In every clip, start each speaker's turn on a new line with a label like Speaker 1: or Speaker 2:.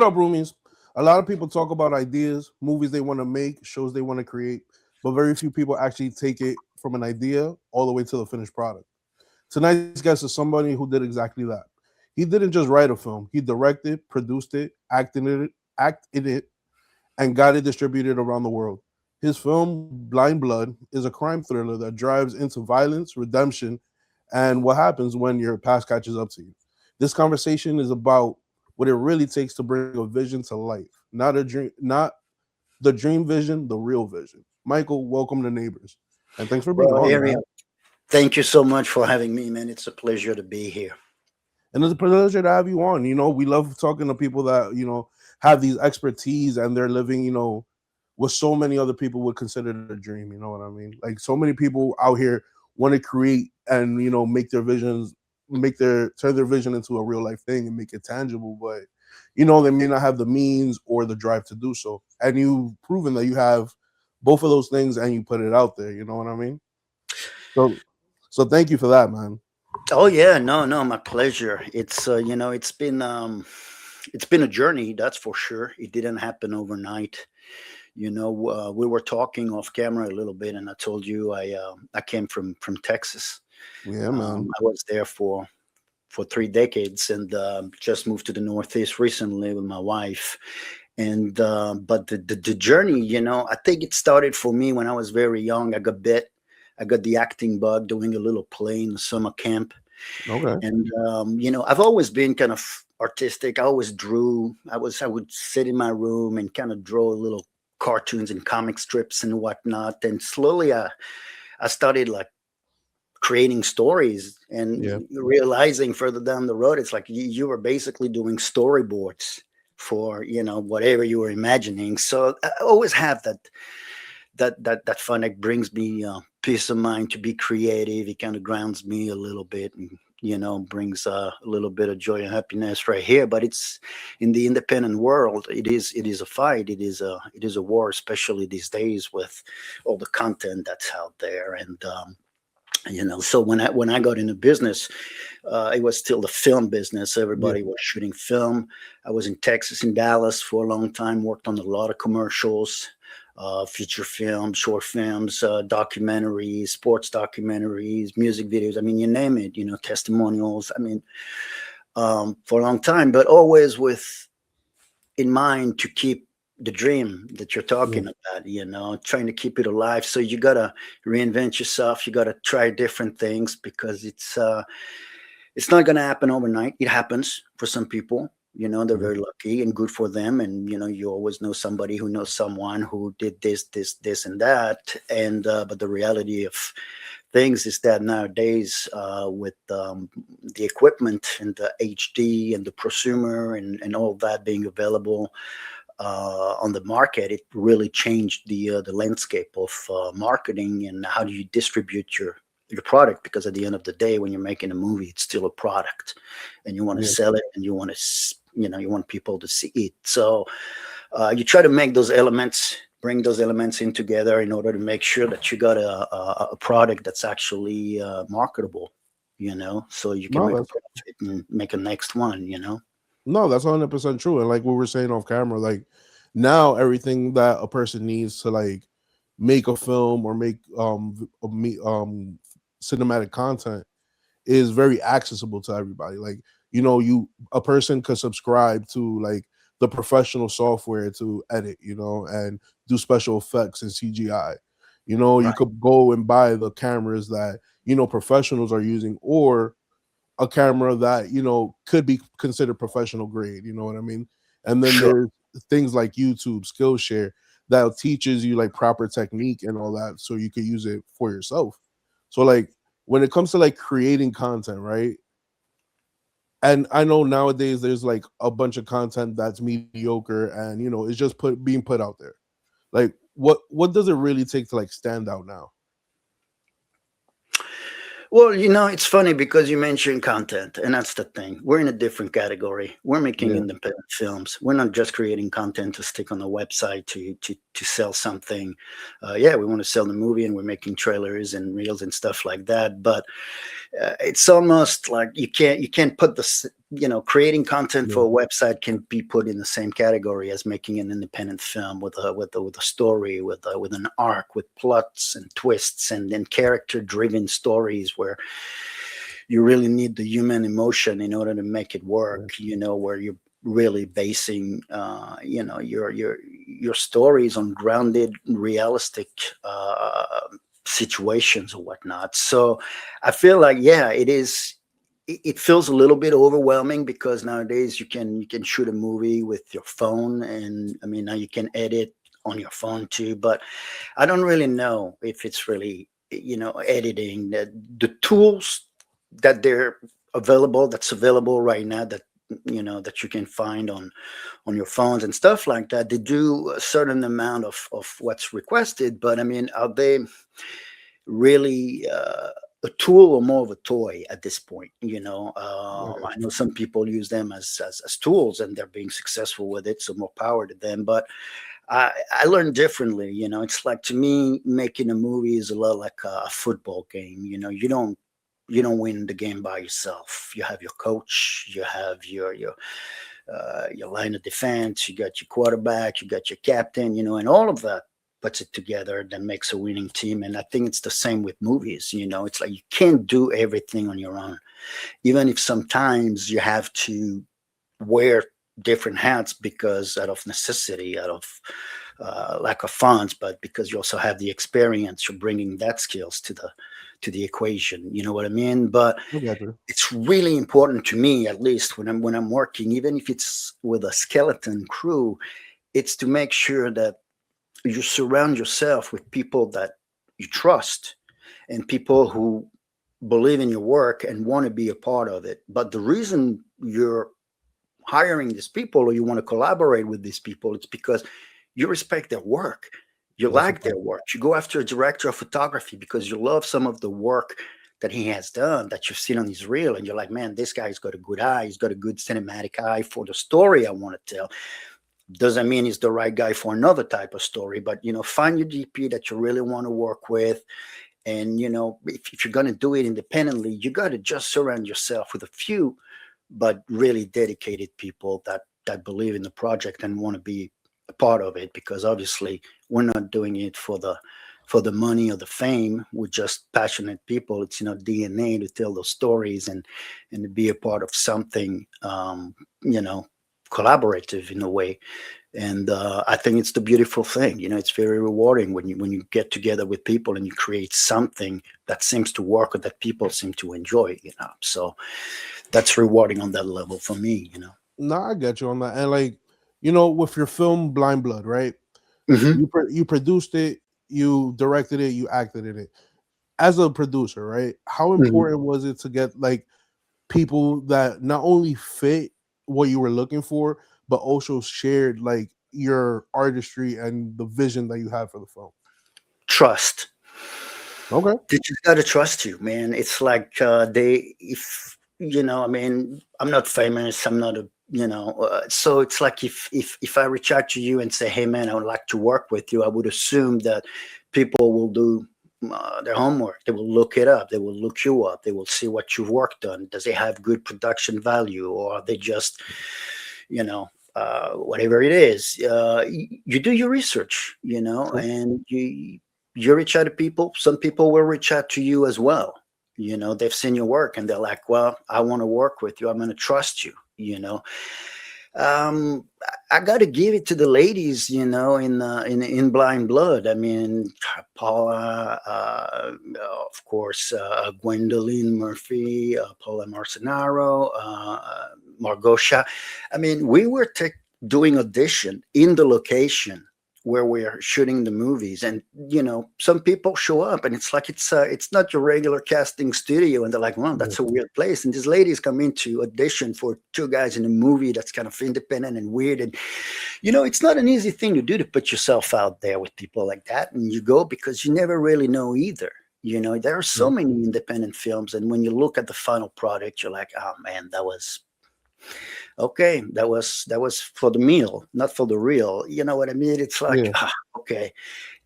Speaker 1: What up, roomies? A lot of people talk about ideas, movies they want to make, shows they want to create, but very few people actually take it from an idea all the way to the finished product. Tonight's guest is somebody who did exactly that. He didn't just write a film; he directed, produced it, acted it, and got it distributed around the world. His film Blind Blood is a crime thriller that drives into violence, redemption, and what happens when your past catches up to you. This conversation is about what it really takes to bring a vision to life. Not a dream, not the dream vision, the real vision. Michael, welcome to Neighbors. And thanks for being
Speaker 2: Well,
Speaker 1: on, man.
Speaker 2: Ariel, thank you so much for having me, man. It's a pleasure to be here.
Speaker 1: And it's a pleasure to have you on. We love talking to people that, have these expertise and they're living, what so many other people would consider their dream. You know what I mean? Like so many people out here want to create and, make their visions, turn their vision into a real life thing and make it tangible. But, they may not have the means or the drive to do so. And you've proven that you have both of those things and you put it out there. You know what I mean? So, so thank you for that, man.
Speaker 2: Oh yeah, no, no, my pleasure. It's been a journey, that's for sure. It didn't happen overnight. We were talking off camera a little bit, and I told you I came from Texas.
Speaker 1: Yeah, man.
Speaker 2: I was there for 3 decades, and just moved to the Northeast recently with my wife. And but the journey, I think it started for me when I was very young. I got bit. I got the acting bug doing a little play in the summer camp.
Speaker 1: Okay.
Speaker 2: And I've always been kind of artistic. I always drew. I would sit in my room and kind of draw little cartoons and comic strips and whatnot. And slowly I started like creating stories and
Speaker 1: Yeah.
Speaker 2: realizing further down the road, it's like you were basically doing storyboards for whatever you were imagining. So I always have that fun. It brings me peace of mind to be creative. It kind of grounds me a little bit, and brings a little bit of joy and happiness right here. But it's in the independent world. It is a fight. It is a war, especially these days with all the content that's out there. And so when I got into business, it was still the film business.
Speaker 1: Yeah.
Speaker 2: Everybody was shooting film. I was in Texas, in Dallas for a long time. Worked on a lot of commercials, feature films, short films, documentaries, sports documentaries, music videos. I mean, you name it. Testimonials. I mean, for a long time, but always with in mind to keep the dream that you're
Speaker 1: Yeah.
Speaker 2: talking about, trying to keep it alive. So you gotta reinvent yourself. You gotta try different things because it's not gonna happen overnight. It happens for some people. They're
Speaker 1: Yeah.
Speaker 2: very lucky and good for them. And you always know somebody who knows someone who did this, and that. And but the reality of things is that nowadays, with the equipment and the HD and the prosumer and all that being available on the market, it really changed the landscape of marketing and how do you distribute your product. Because at the end of the day, when you're making a movie, it's still a product, and you want to
Speaker 1: Yeah.
Speaker 2: sell it, and you want to you want people to see it. So you try to make those elements, bring those elements in together in order to make sure that you got a product that's actually marketable. So you can
Speaker 1: No,
Speaker 2: make a
Speaker 1: that's
Speaker 2: profit and make a next one.
Speaker 1: no, that's 100% true. And like we were saying off camera, like now everything that a person needs to like make a film or make cinematic content is very accessible to everybody. Like, you a person could subscribe to like the professional software to edit, and do special effects and CGI. You
Speaker 2: Right.
Speaker 1: could go and buy the cameras that, professionals are using, or a camera that, could be considered professional grade, you know what I mean? And then
Speaker 2: Sure.
Speaker 1: there's things like YouTube, Skillshare, that teaches you like proper technique and all that so you can use it for yourself. So like when it comes to like creating content, right? And I know nowadays there's like a bunch of content that's mediocre and it's just being put out there. Like what does it really take to like stand out now?
Speaker 2: Well, it's funny because you mentioned content, and that's the thing. We're in a different category. We're making
Speaker 1: Yeah.
Speaker 2: independent films. We're not just creating content to stick on the website to sell something. Yeah, we want to sell the movie, and we're making trailers and reels and stuff like that. But it's almost like you can't put creating content
Speaker 1: Yeah.
Speaker 2: for a website can be put in the same category as making an independent film with a story, with an arc, with plots and twists, and then character driven stories where you really need the human emotion in order to make it work.
Speaker 1: Yeah.
Speaker 2: Where you're really basing, your stories on grounded, realistic situations or whatnot. So I feel like, yeah, it is. It feels a little bit overwhelming because nowadays you can shoot a movie with your phone, and I mean now you can edit on your phone too. But I don't really know if it's really, editing, that the tools that they're that's available right now, that you can find on your phones and stuff like that. They do a certain amount of what's requested, but I mean, are they really a tool or more of a toy at this point?
Speaker 1: I got
Speaker 2: I know some people use them as tools and they're being successful with it, so more power to them. But I learned differently. It's like, to me, making a movie is a lot like a football game. You don't win the game by yourself. You have your coach, you have your line of defense, you got your quarterback, you got your captain, and all of that puts it together, that makes a winning team. And I think it's the same with movies. It's like you can't do everything on your own, even if sometimes you have to wear different hats, because out of necessity, out of lack of funds, but because you also have the experience, you're bringing that skills to the equation. You know what I mean? But
Speaker 1: I got you.
Speaker 2: it's really important to me, at least when I'm working, even if it's with a skeleton crew, it's to make sure that you surround yourself with people that you trust, and people who believe in your work and want to be a part of it. But the reason you're hiring these people, or you want to collaborate with these people, it's because you respect their work, you
Speaker 1: That's a
Speaker 2: like
Speaker 1: fact.
Speaker 2: their work, you go after a director of photography because you love some of the work that he has done, that you've seen on his reel, and you're like, man, this guy's got a good eye, he's got a good cinematic eye for the story I want to tell. Doesn't mean he's the right guy for another type of story, but find your DP that you really want to work with. And if you're going to do it independently, you got to just surround yourself with a few but really dedicated people that believe in the project and want to be a part of it, because obviously we're not doing it for the money or the fame. We're just passionate people. It's in our DNA to tell those stories, and to be a part of something, you know collaborative in a way. And I think it's the beautiful thing. It's very rewarding when you get together with people and you create something that seems to work or that people seem to enjoy. So that's rewarding on that level for me.
Speaker 1: No, I get you on that. And like, with your film Blind Blood, right?
Speaker 2: Hmm.
Speaker 1: You produced it, you directed it, you acted in it. As a producer, right? How
Speaker 2: Hmm.
Speaker 1: important was it to get like people that not only fit what you were looking for, but also shared like your artistry and the vision that you had for the film?
Speaker 2: Trust.
Speaker 1: Okay.
Speaker 2: They just gotta trust you, man. It's like if I mean, I'm not famous. I'm not so it's like if I reach out to you and say, hey, man, I would like to work with you, I would assume that people will do their homework. They will look it up. They will look you up. They will see what you've worked on. Does it have good production value, or are they just, you know, whatever it is? You do your research,
Speaker 1: True.
Speaker 2: and you reach out to people. Some people will reach out to you as well. They've seen your work and they're like, well, I want to work with you. I'm going to trust you. um, I got to give it to the ladies, in Blind Blood. I mean, Paula, of course, Gwendolyn Murphy, Paula Marcenaro, Margosha. I mean, we were doing audition in the location where we're shooting the movies, and some people show up and it's like it's not your regular casting studio, and they're like, well,
Speaker 1: Yeah.
Speaker 2: that's a weird place. And these ladies come in to audition for two guys in a movie that's kind of independent and weird. And it's not an easy thing to do, to put yourself out there with people like that. And you go because you never really know either. There are so
Speaker 1: True.
Speaker 2: many independent films, and when you look at the final product, you're like, oh man, that was okay. That was for the meal, not for the real. You know what I mean? It's like,
Speaker 1: Yeah.
Speaker 2: okay.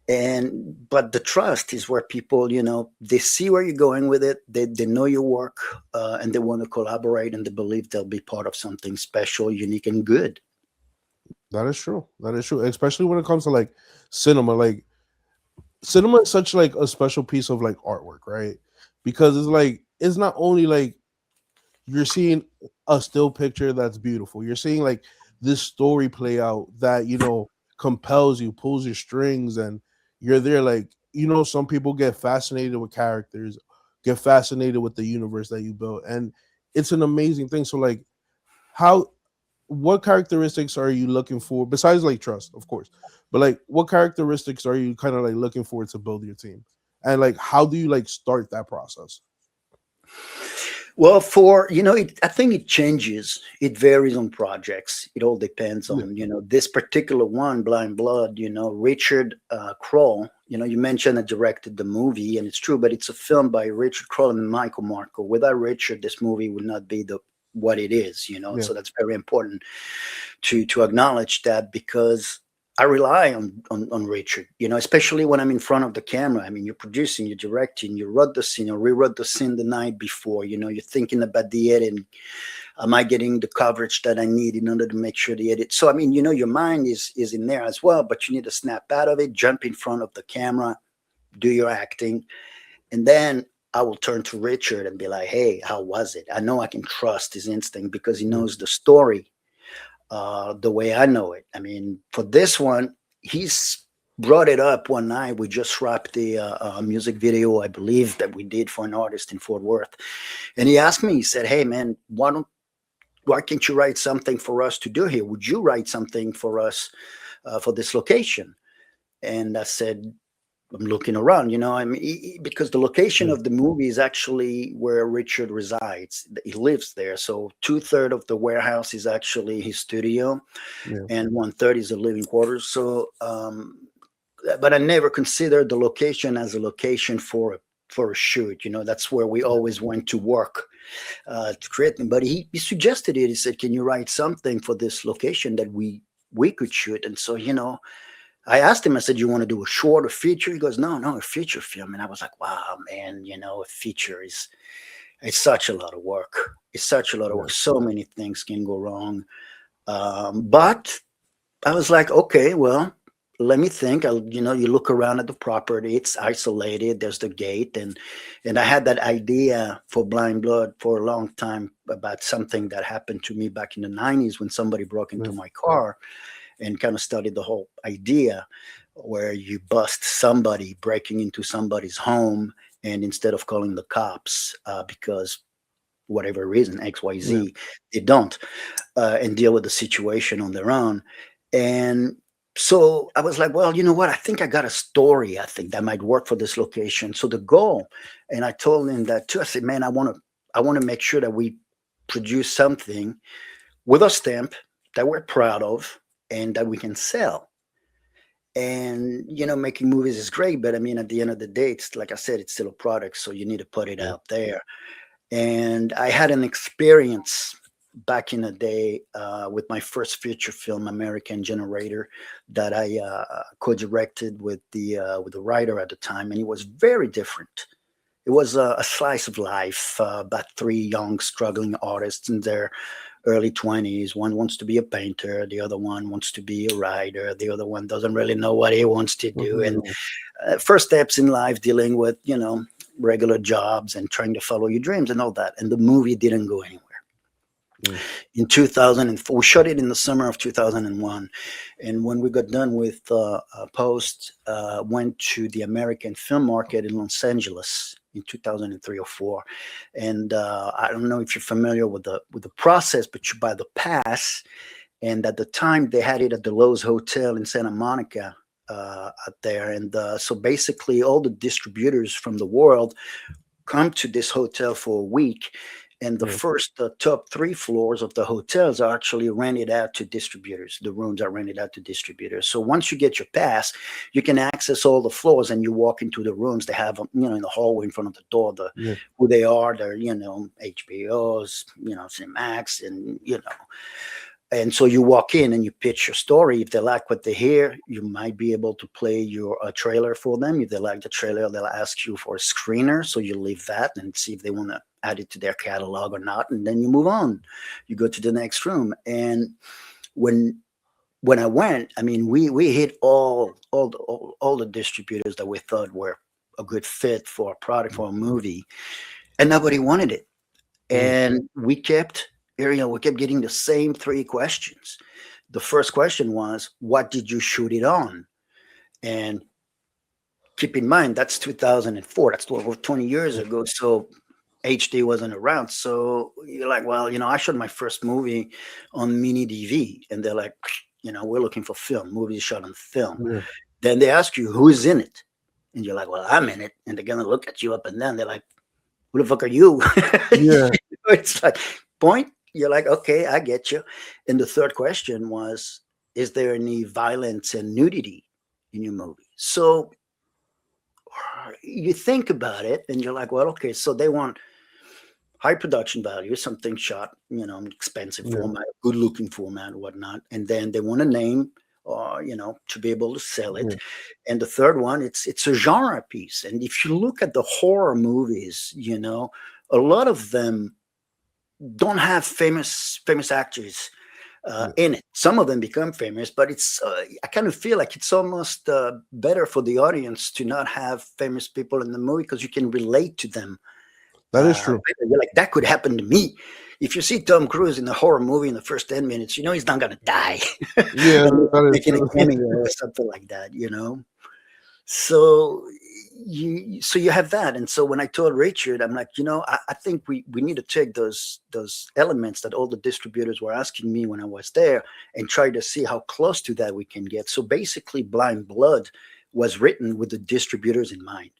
Speaker 2: And but the trust is where people, they see where you're going with it, they know your work, and they want to collaborate, and they believe they'll be part of something special, unique, and good.
Speaker 1: That is true. That is true. Especially when it comes to like cinema. Like cinema is such like a special piece of like artwork, right? Because it's like it's not only like you're seeing a still picture that's beautiful. You're seeing like this story play out that compels you, pulls your strings, and you're there. Like some people get fascinated with characters, get fascinated with the universe that you built, and it's an amazing thing. So like, how what characteristics are you looking for besides like trust, of course, but like what characteristics are you kind of like looking for to build your team, and like how do you like start that process?
Speaker 2: Well, I think it changes. It varies on projects. It all depends
Speaker 1: Yeah,
Speaker 2: on, this particular one, Blind Blood, Richard Kroll, you mentioned and directed the movie, and it's true, but it's a film by Richard Kroll and Michael Marco. Without Richard, this movie would not be the what it is,
Speaker 1: yeah,
Speaker 2: so that's very important to acknowledge that, because I rely on Richard, especially when I'm in front of the camera. I mean, you're producing, you're directing, you wrote the scene or rewrote the scene the night before. You're thinking about the editing. Am I getting the coverage that I need in order to make sure the edit? So I mean, your mind is in there as well, but you need to snap out of it, jump in front of the camera, do your acting, and then I will turn to Richard and be like, "Hey, how was it?" I know I can trust his instinct because he
Speaker 1: yeah,
Speaker 2: knows the story the way I know it. I mean, for this one, he's brought it up one night. We just wrapped the music video, I believe, that we did for an artist in Fort Worth, and he asked me. He said, "Hey, man, why can't you write something for us to do here? Would you write something for us for this location?" And I said, I'm looking around, I mean, because the location
Speaker 1: yeah,
Speaker 2: of the movie is actually where Richard resides. He lives there. So 2/3 of the warehouse is actually his studio,
Speaker 1: yeah,
Speaker 2: and 1/3 is the living quarters. So, but I never considered the location as a location for a shoot. That's where we
Speaker 1: yeah,
Speaker 2: always went to work to create them. But he suggested it. He said, "Can you write something for this location that we could shoot?" And so, I asked him, I said, "You want to do a short or feature?" He goes, "No, no, a feature film." And I was like, "Wow, man, a feature is it's such a lot of work. It's such a lot of
Speaker 1: yeah,
Speaker 2: work. So many things can go wrong." But I was like, "Okay, well, let me think." You look around at the property, it's isolated, there's the gate, and I had that idea for Blind Blood for a long time about something that happened to me back in the 90s when somebody broke
Speaker 1: yeah,
Speaker 2: into my car, and kind of studied the whole idea where you bust somebody breaking into somebody's home, and instead of calling the cops because whatever reason
Speaker 1: yeah,
Speaker 2: XYZ, they don't, and deal with the situation on their own. And so I was like, well, you know what? I think I got a story. I think that might work for this location. So the goal, and I told him that too. I said, man, I want to make sure that we produce something with a stamp that we're proud of and that we can sell. And making movies is great, but I mean, at the end of the day, it's like I said, it's still a product, so you need to put it
Speaker 1: yeah,
Speaker 2: out there. And I had an experience back in the day with my first feature film, American Generator, that I co-directed with the writer at the time, and it was very different. It was a slice of life about three young struggling artists in their early 20s. One wants to be a painter, the other one wants to be a writer, the other one doesn't really know what he wants to do. And
Speaker 1: mhm,
Speaker 2: first steps in life dealing with, regular jobs and trying to follow your dreams and all that. And the movie didn't go anywhere.
Speaker 1: yeah,
Speaker 2: In 2004, we shot it in the summer of 2001. And when we got done with post, went to the American film market in Los Angeles in 2003 or 4. And I don't know if you're familiar with the process, but you buy the pass. And at the time, they had it at the Lowe's Hotel in Santa Monica out there. And so basically, all the distributors from the world come to this hotel for a week. And the
Speaker 1: yeah,
Speaker 2: first top three floors of the hotels are actually rented out to distributors. The rooms are rented out to distributors. So once you get your pass, you can access all the floors and you walk into the rooms. They have, in the hallway in front of the door,
Speaker 1: yeah,
Speaker 2: who they are. They're, HBOs, Cinemax, and, And so you walk in and you pitch your story. If they like what they hear, you might be able to play your trailer for them. If they like the trailer, they'll ask you for a screener. So you leave that and see if they want to add it to their catalog or not. And then you move on. You go to the next room. And when when I went, I mean, we hit all the distributors that we thought were a good fit for a product for a movie, and nobody wanted it.
Speaker 1: Mm.
Speaker 2: And we kept getting the same three questions. The first question was, "What did you shoot it on?" And keep in mind that's 2004. That's over 20 years ago. So HD wasn't around. So you're like, well, I shot my first movie on mini DV, and they're like, we're looking for film, movies shot on film.
Speaker 1: Yeah.
Speaker 2: Then they ask you who's in it, and you're like, well, I'm in it, and they're gonna look at you up and down. They're like, who the fuck are you?
Speaker 1: Yeah.
Speaker 2: It's like point. You're like, okay, I get you. And the third question was, is there any violence and nudity in your movie? So you think about it, and you're like, well, okay, so they want high production value, something shot, expensive
Speaker 1: Yeah.
Speaker 2: format, good looking format, whatnot. And then they want a name, or to be able to sell it.
Speaker 1: Yeah.
Speaker 2: And the third one, it's a genre piece. And if you look at the horror movies, a lot of them don't have famous actors
Speaker 1: Yeah.
Speaker 2: in it. Some of them become famous, but it's I kind of feel like it's almost better for the audience to not have famous people in the movie because you can relate to them.
Speaker 1: That is true.
Speaker 2: You're like, that could happen to me. If you see Tom Cruise in a horror movie in the first 10 minutes, he's not gonna die.
Speaker 1: Yeah, that is
Speaker 2: Making a
Speaker 1: true.
Speaker 2: cameo or something like that. So you have that. And so when I told Richard, I'm like, I think we need to take those elements that all the distributors were asking me when I was there and try to see how close to that we can get. So basically Blind Blood was written with the distributors in mind,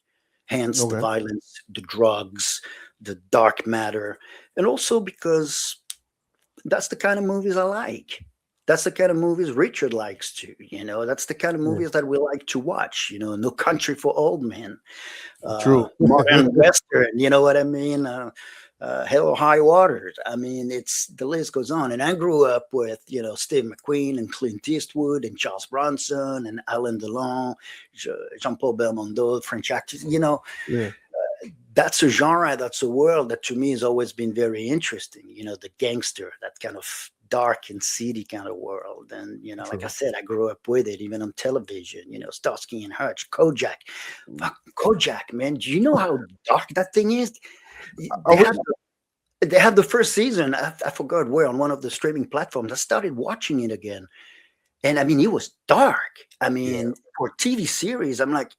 Speaker 2: hence the
Speaker 1: Okay.
Speaker 2: violence, the drugs, the dark matter, and also because that's the kind of movies I like. That's the kind of movies Richard likes to, that's the kind of
Speaker 1: Yeah.
Speaker 2: movies that we like to watch, No Country for Old Men,
Speaker 1: True.
Speaker 2: modern Western, you know what I mean? Hell or High Waters. I mean, the list goes on. And I grew up with, Steve McQueen and Clint Eastwood and Charles Bronson and Alain Delon, Jean-Paul Belmondo, French actors,
Speaker 1: Yeah.
Speaker 2: that's a genre, that's a world that to me has always been very interesting. The gangster, that kind of dark and seedy kind of world. And like I
Speaker 1: True.
Speaker 2: said, I grew up with it, even on television. Starsky and Hutch, Kojak. Fuck, Kojak, man. Do you know how dark that thing is?
Speaker 1: I
Speaker 2: They
Speaker 1: was,
Speaker 2: had they had the first season. I forgot where, on one of the streaming platforms. I started watching it again, and I mean, it was dark. I
Speaker 1: yeah.
Speaker 2: mean, for a TV series, I'm like,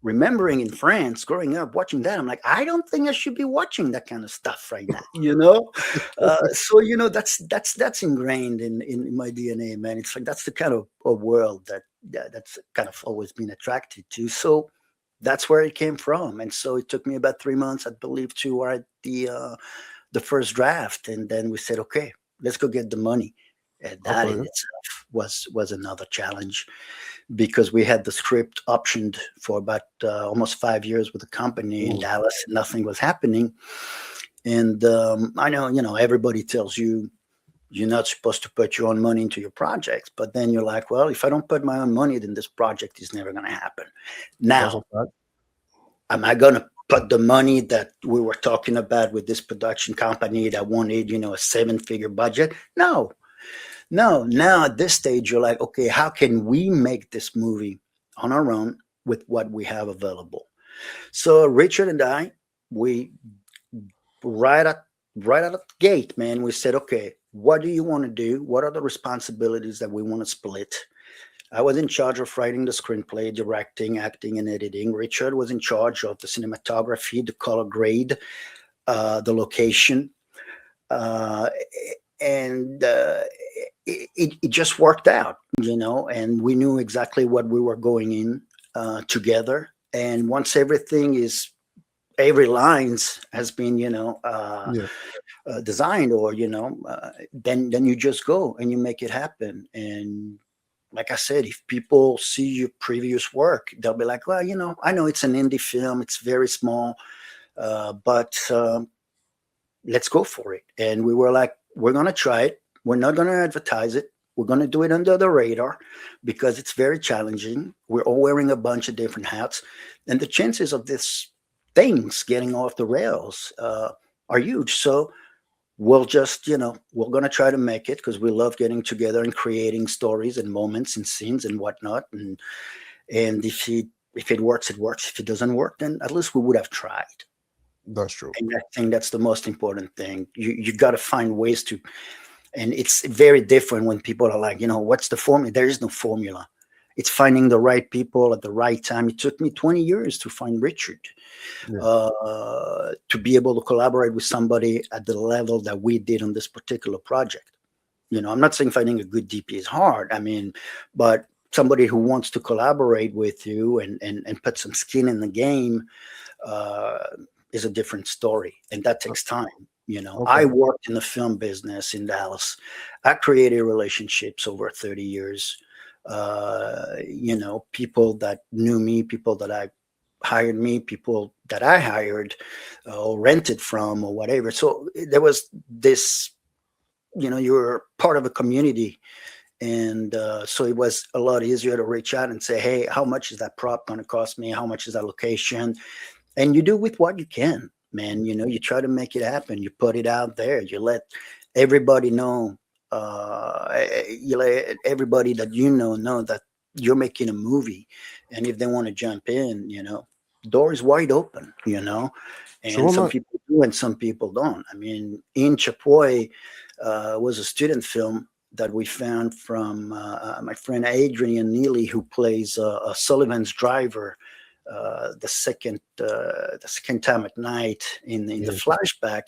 Speaker 2: remembering in France, growing up, watching that, I'm like, I don't think I should be watching that kind of stuff right now. So that's ingrained in my DNA, man. It's like that's the kind of world that's kind of always been attracted to. So that's where it came from, and so it took me about 3 months, I believe, to write the first draft, and then we said, okay, let's go get the money. And that in
Speaker 1: Okay.
Speaker 2: itself was another challenge because we had the script optioned for about almost 5 years with the company in
Speaker 1: Mm.
Speaker 2: Dallas. And nothing was happening. And I know, everybody tells you you're not supposed to put your own money into your projects. But then you're like, well, if I don't put my own money, then this project is never going to happen.
Speaker 1: That's a
Speaker 2: Now,
Speaker 1: fact.
Speaker 2: am I going to put the money that we were talking about with this production company that wanted, a 7-figure budget? No, no, now at this stage, you're like, okay, how can we make this movie on our own with what we have available? So Richard and I, we right at right out of the gate, man, we said, okay, what do you want to do? What are the responsibilities that we want to split? I was in charge of writing the screenplay, directing, acting, and editing. Richard was in charge of the cinematography, the color grade, the location, uh, and it just worked out, and we knew exactly what we were going in together. And once every lines has been,
Speaker 1: Yeah.
Speaker 2: designed, or then you just go and you make it happen. And like I said, if people see your previous work, they'll be like, well, I know it's an indie film, it's very small, but let's go for it. And we were like, we're gonna try it. We're not going to advertise it. We're going to do it under the radar because it's very challenging. We're all wearing a bunch of different hats, and the chances of this things getting off the rails are huge. So we'll just, we're going to try to make it because we love getting together and creating stories and moments and scenes and whatnot. And if it works, it works. If it doesn't work, then at least we would have tried.
Speaker 1: That's true.
Speaker 2: And I think that's the most important thing. You got to find ways to, and it's very different when people are like, what's the formula? There is no formula. It's finding the right people at the right time. It took me 20 years to find Richard,
Speaker 1: Yeah.
Speaker 2: to be able to collaborate with somebody at the level that we did on this particular project. I'm not saying finding a good DP is hard. I mean, but somebody who wants to collaborate with you and put some skin in the game uh, is a different story, and that takes time. I
Speaker 1: Okay.
Speaker 2: worked in the film business in Dallas. I created relationships over 30 years. People that knew me, people that I hired me, people that I hired or rented from or whatever. So there was this, you're part of a community. And so it was a lot easier to reach out and say, hey, how much is that prop going to cost me? How much is that location? And you do with what you can, man. You try to make it happen. You put it out there. You let everybody know. You let everybody that know that you're making a movie, and if they want to jump in, door is wide open. And
Speaker 1: Sure,
Speaker 2: some
Speaker 1: man.
Speaker 2: people do, and some people don't. I mean, in Chapoy was a student film that we found from my friend Adrian Neely, who plays Sullivan's driver the second time at night in the
Speaker 1: Yeah.
Speaker 2: flashback.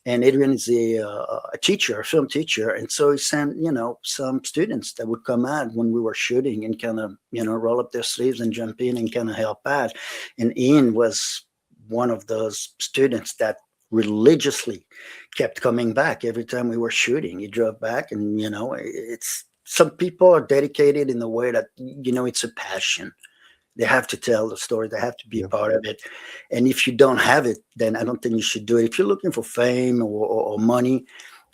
Speaker 2: And Adrian is a teacher, a film teacher, and so he sent some students that would come out when we were shooting and kind of roll up their sleeves and jump in and kind of help out. And Ian was one of those students that religiously kept coming back every time we were shooting. He drove back, and it's some people are dedicated in the way that it's a passion. They have to tell the story. They have to be a
Speaker 1: Yeah.
Speaker 2: part of it. And if you don't have it, then I don't think you should do it. If you're looking for fame or money,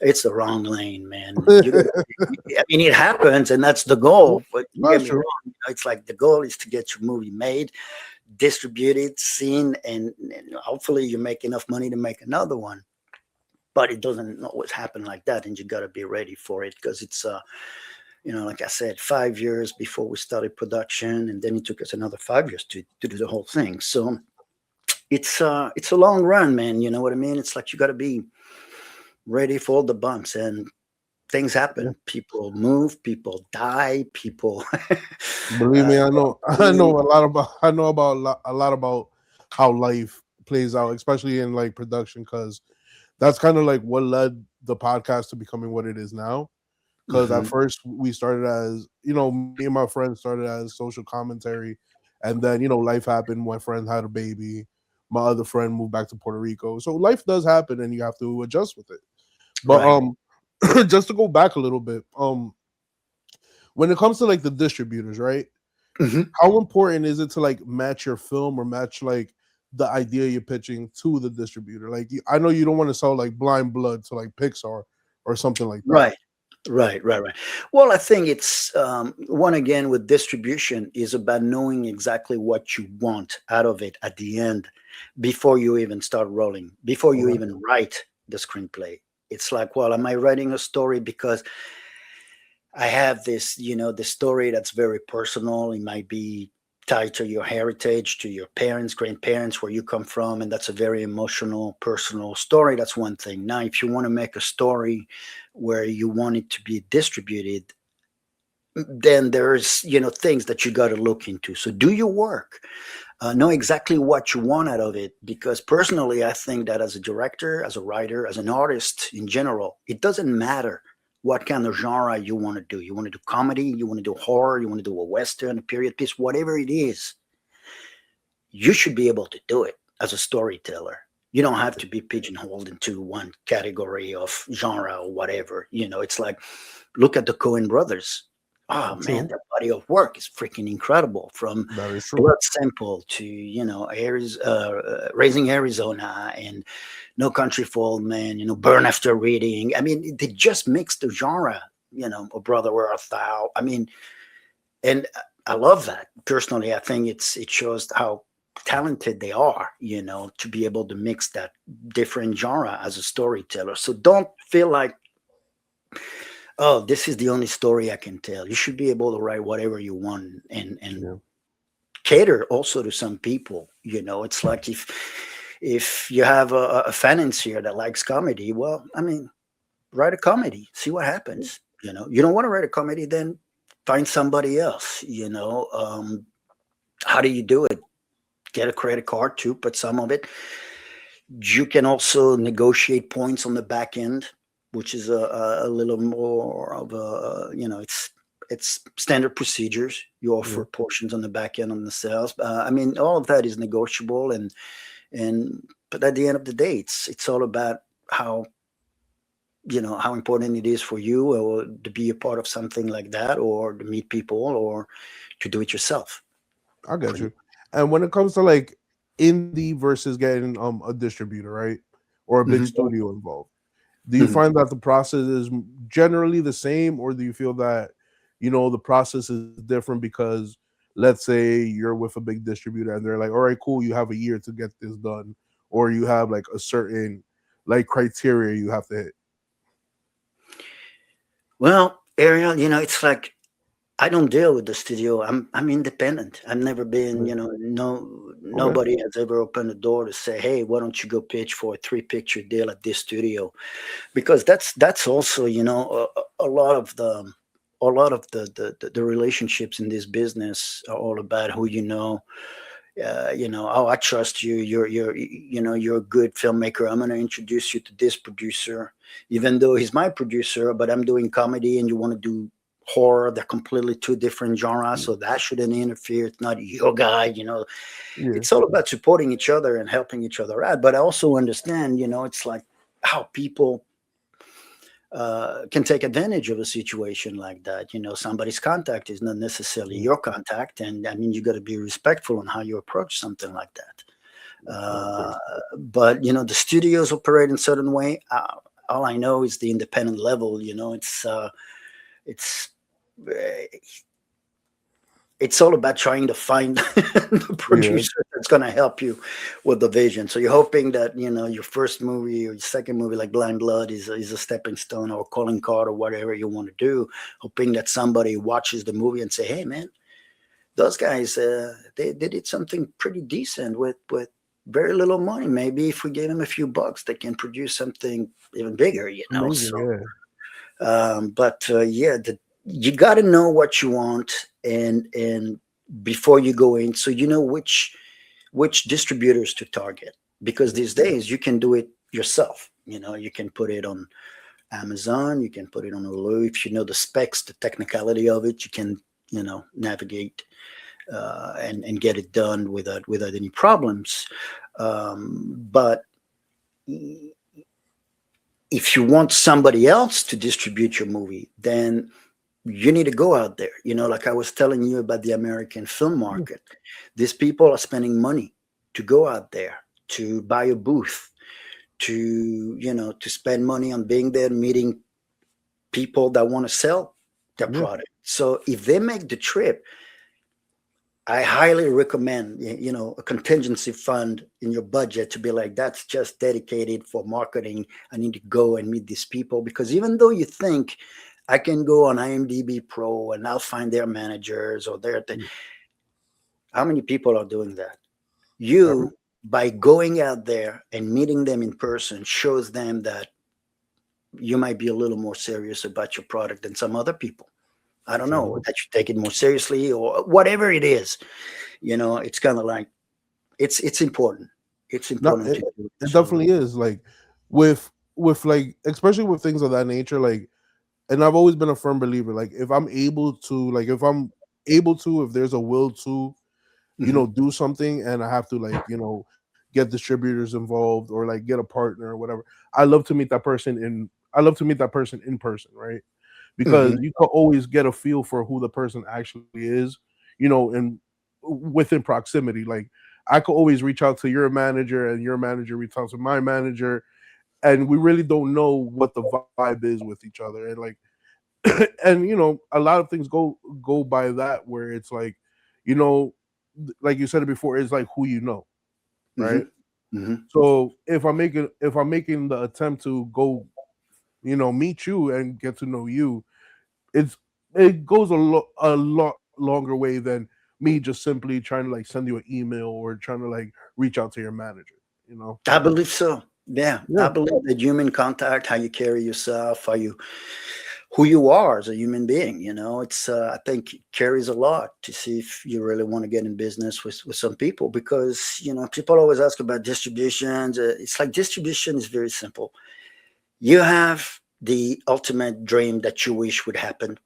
Speaker 2: it's the wrong lane, man. I mean, it happens, and that's the goal. But don't get
Speaker 1: That's
Speaker 2: me
Speaker 1: true.
Speaker 2: wrong. It's like the goal is to get your movie made, distributed, seen, and hopefully you make enough money to make another one. But it doesn't always happen like that, and you got to be ready for it because it's like I said, 5 years before we started production, and then it took us another 5 years to do the whole thing. So it's a long run, man. You know what I mean? It's like you got to be ready for all the bumps, and things
Speaker 1: Yeah.
Speaker 2: happen. People move, people die, people
Speaker 1: Believe me, I
Speaker 2: get
Speaker 1: know. I know
Speaker 2: married.
Speaker 1: a lot about. I know about a lot about how life plays out, especially in like production, because that's kind of like what led the podcast to becoming what it is now. Because at
Speaker 2: Mhm.
Speaker 1: first we started as, me and my friend started as social commentary, and then life happened. My friend had a baby. My other friend moved back to Puerto Rico. So life does happen, and you have to adjust with it. But
Speaker 2: Right.
Speaker 1: just to go back a little bit, when it comes to like the distributors, right?
Speaker 2: Mhm.
Speaker 1: How important is it to like match your film or match like the idea you're pitching to the distributor? Like, I know you don't want to sell like Blind Blood to like Pixar or something like that.
Speaker 2: Right. Right. Well, I think it's one again with distribution is about knowing exactly what you want out of it at the end before you even start rolling, before you
Speaker 1: Okay.
Speaker 2: even write the screenplay. It's like, well, am I writing a story because I have this, the story that's very personal. It might be tied to your heritage, to your parents, grandparents, where you come from, and that's a very emotional, personal story. That's one thing. Now, if you want to make a story where you want it to be distributed, then there's things that you got to look into. So do your work, know exactly what you want out of it, because personally I think that as a director, as a writer, as an artist in general, it doesn't matter what kind of genre you want to do. You want to do comedy, you want to do horror, you want to do a western, a period piece, whatever it is, you should be able to do it as a storyteller. You don't have to be pigeonholed into one category of genre or whatever. It's like, look at the Coen brothers. oh man,
Speaker 1: True.
Speaker 2: their body of work is freaking incredible. From
Speaker 1: That is true.
Speaker 2: Blood Simple to Raising Arizona and No Country for Old Men, Burn After Reading. I mean, they just mixed the genre. A Brother Where Art Thou. I mean, and I love that personally. I think it shows how talented they are, to be able to mix that different genre as a storyteller. So don't feel like, oh, this is the only story I can tell. You should be able to write whatever you want and
Speaker 1: Yeah.
Speaker 2: cater also to some people. It's like if you have a fan here that likes comedy, well, I mean, write a comedy, see what happens. You don't want to write a comedy, then find somebody else. How do you do it? Get a credit card too, put some of it. You can also negotiate points on the back end, which is a little more of it's standard procedures. You offer
Speaker 1: Yeah.
Speaker 2: portions on the back end on the sales. I mean, all of that is negotiable, and but at the end of the day, it's all about how how important it is for you, or to be a part of something like that, or to meet people, or to do it yourself.
Speaker 1: I get
Speaker 2: Pretty.
Speaker 1: you. And when it comes to like indie versus getting a distributor, right? Or a big
Speaker 2: Mhm.
Speaker 1: studio involved. Do you
Speaker 2: Mhm.
Speaker 1: find that the process is generally the same, or do you feel that the process is different because let's say you're with a big distributor and they're like, all right, cool, you have a year to get this done, or you have like a certain like criteria you have to hit.
Speaker 2: Well, Ariel, it's like I don't deal with the studio. I'm independent. I've never been,
Speaker 1: Yeah.
Speaker 2: no
Speaker 1: Okay.
Speaker 2: nobody has ever opened the door to say, "Hey, why don't you go pitch for a three-picture deal at this studio?" Because that's also, a lot of the relationships in this business are all about who you know. Oh, I trust you. You're a good filmmaker. I'm going to introduce you to this producer, even though he's my producer, but I'm doing comedy and you want to do horror. They're completely two different genres, so that shouldn't interfere. It's not your guy.
Speaker 1: Yeah.
Speaker 2: It's all about supporting each other and helping each other out. But I also understand, it's like how people can take advantage of a situation like that. Somebody's contact is not necessarily
Speaker 1: Yeah.
Speaker 2: your contact, and I mean, you got to be respectful on how you approach something like that.
Speaker 1: Okay.
Speaker 2: But the studios operate in a certain way. All I know is the independent level. It's it's all about trying to find the
Speaker 1: Yeah.
Speaker 2: producer that's going to help you with the vision. So you're hoping that your first movie or your second movie, like Blind Blood, is a stepping stone, or calling card, or whatever you want to do. Hoping that somebody watches the movie and say, "Hey, man, those guys they did something pretty decent with very little money. Maybe if we gave them a few bucks, they can produce something even bigger."
Speaker 1: Amazing.
Speaker 2: So
Speaker 1: Yeah.
Speaker 2: but yeah, you got to know what you want, and before you go in, so you know which distributors to target, because
Speaker 1: Yeah.
Speaker 2: these days you can do it yourself. You can put it on Amazon, you can put it on Hulu. If you know the specs, the technicality of it, you can navigate and get it done without any problems. But if you want somebody else to distribute your movie, then you need to go out there. Like I was telling you about the American film
Speaker 1: Yeah.
Speaker 2: market. These people are spending money to go out there, to buy a booth, to spend money on being there, meeting people that want to sell their
Speaker 1: Yeah.
Speaker 2: product. So if they make the trip, I highly recommend, a contingency fund in your budget to be like, that's just dedicated for marketing. I need to go and meet these people, because even though you think I can go on IMDb Pro and I'll find their managers or their thing,
Speaker 1: Yeah.
Speaker 2: how many people are doing that?
Speaker 1: Every,
Speaker 2: You, by going out there and meeting them in person, shows them that you might be a little more serious about your product than some other people. I don't know,
Speaker 1: true.
Speaker 2: that you take it more seriously or whatever it is. It's kind of like, it's important. It's
Speaker 1: No,
Speaker 2: important
Speaker 1: it,
Speaker 2: to do it.
Speaker 1: it
Speaker 2: So
Speaker 1: definitely is. Like with like especially with things of that nature, like and I've always been a firm believer, like if I'm able to, if there's a will to,
Speaker 2: mhm.
Speaker 1: do something and I have to like, get distributors involved or like get a partner or whatever. I love to meet that person in person, right? because
Speaker 2: Hmm.
Speaker 1: you can always get a feel for who the person actually is, and within proximity. Like I could always reach out to your manager and your manager reach out to my manager, and we really don't know what the vibe is with each other. And like and a lot of things go by that where it's like, you know, like you said it before, it's like who you know, right?
Speaker 2: Hmm. Hmm.
Speaker 1: So if I'm making the attempt to go, meet you and get to know you, it's it goes a lot longer way than me just simply trying to like send you an email or trying to like reach out to your manager, you know?
Speaker 2: I believe so. Yeah,
Speaker 1: Yeah.
Speaker 2: I believe that human contact, how you carry yourself, who you are as a human being. It's I think it carries a lot to see if you really want to get in business with some people, because people always ask about distributions. It's like distribution is very simple. You have the ultimate dream that you wish would happen.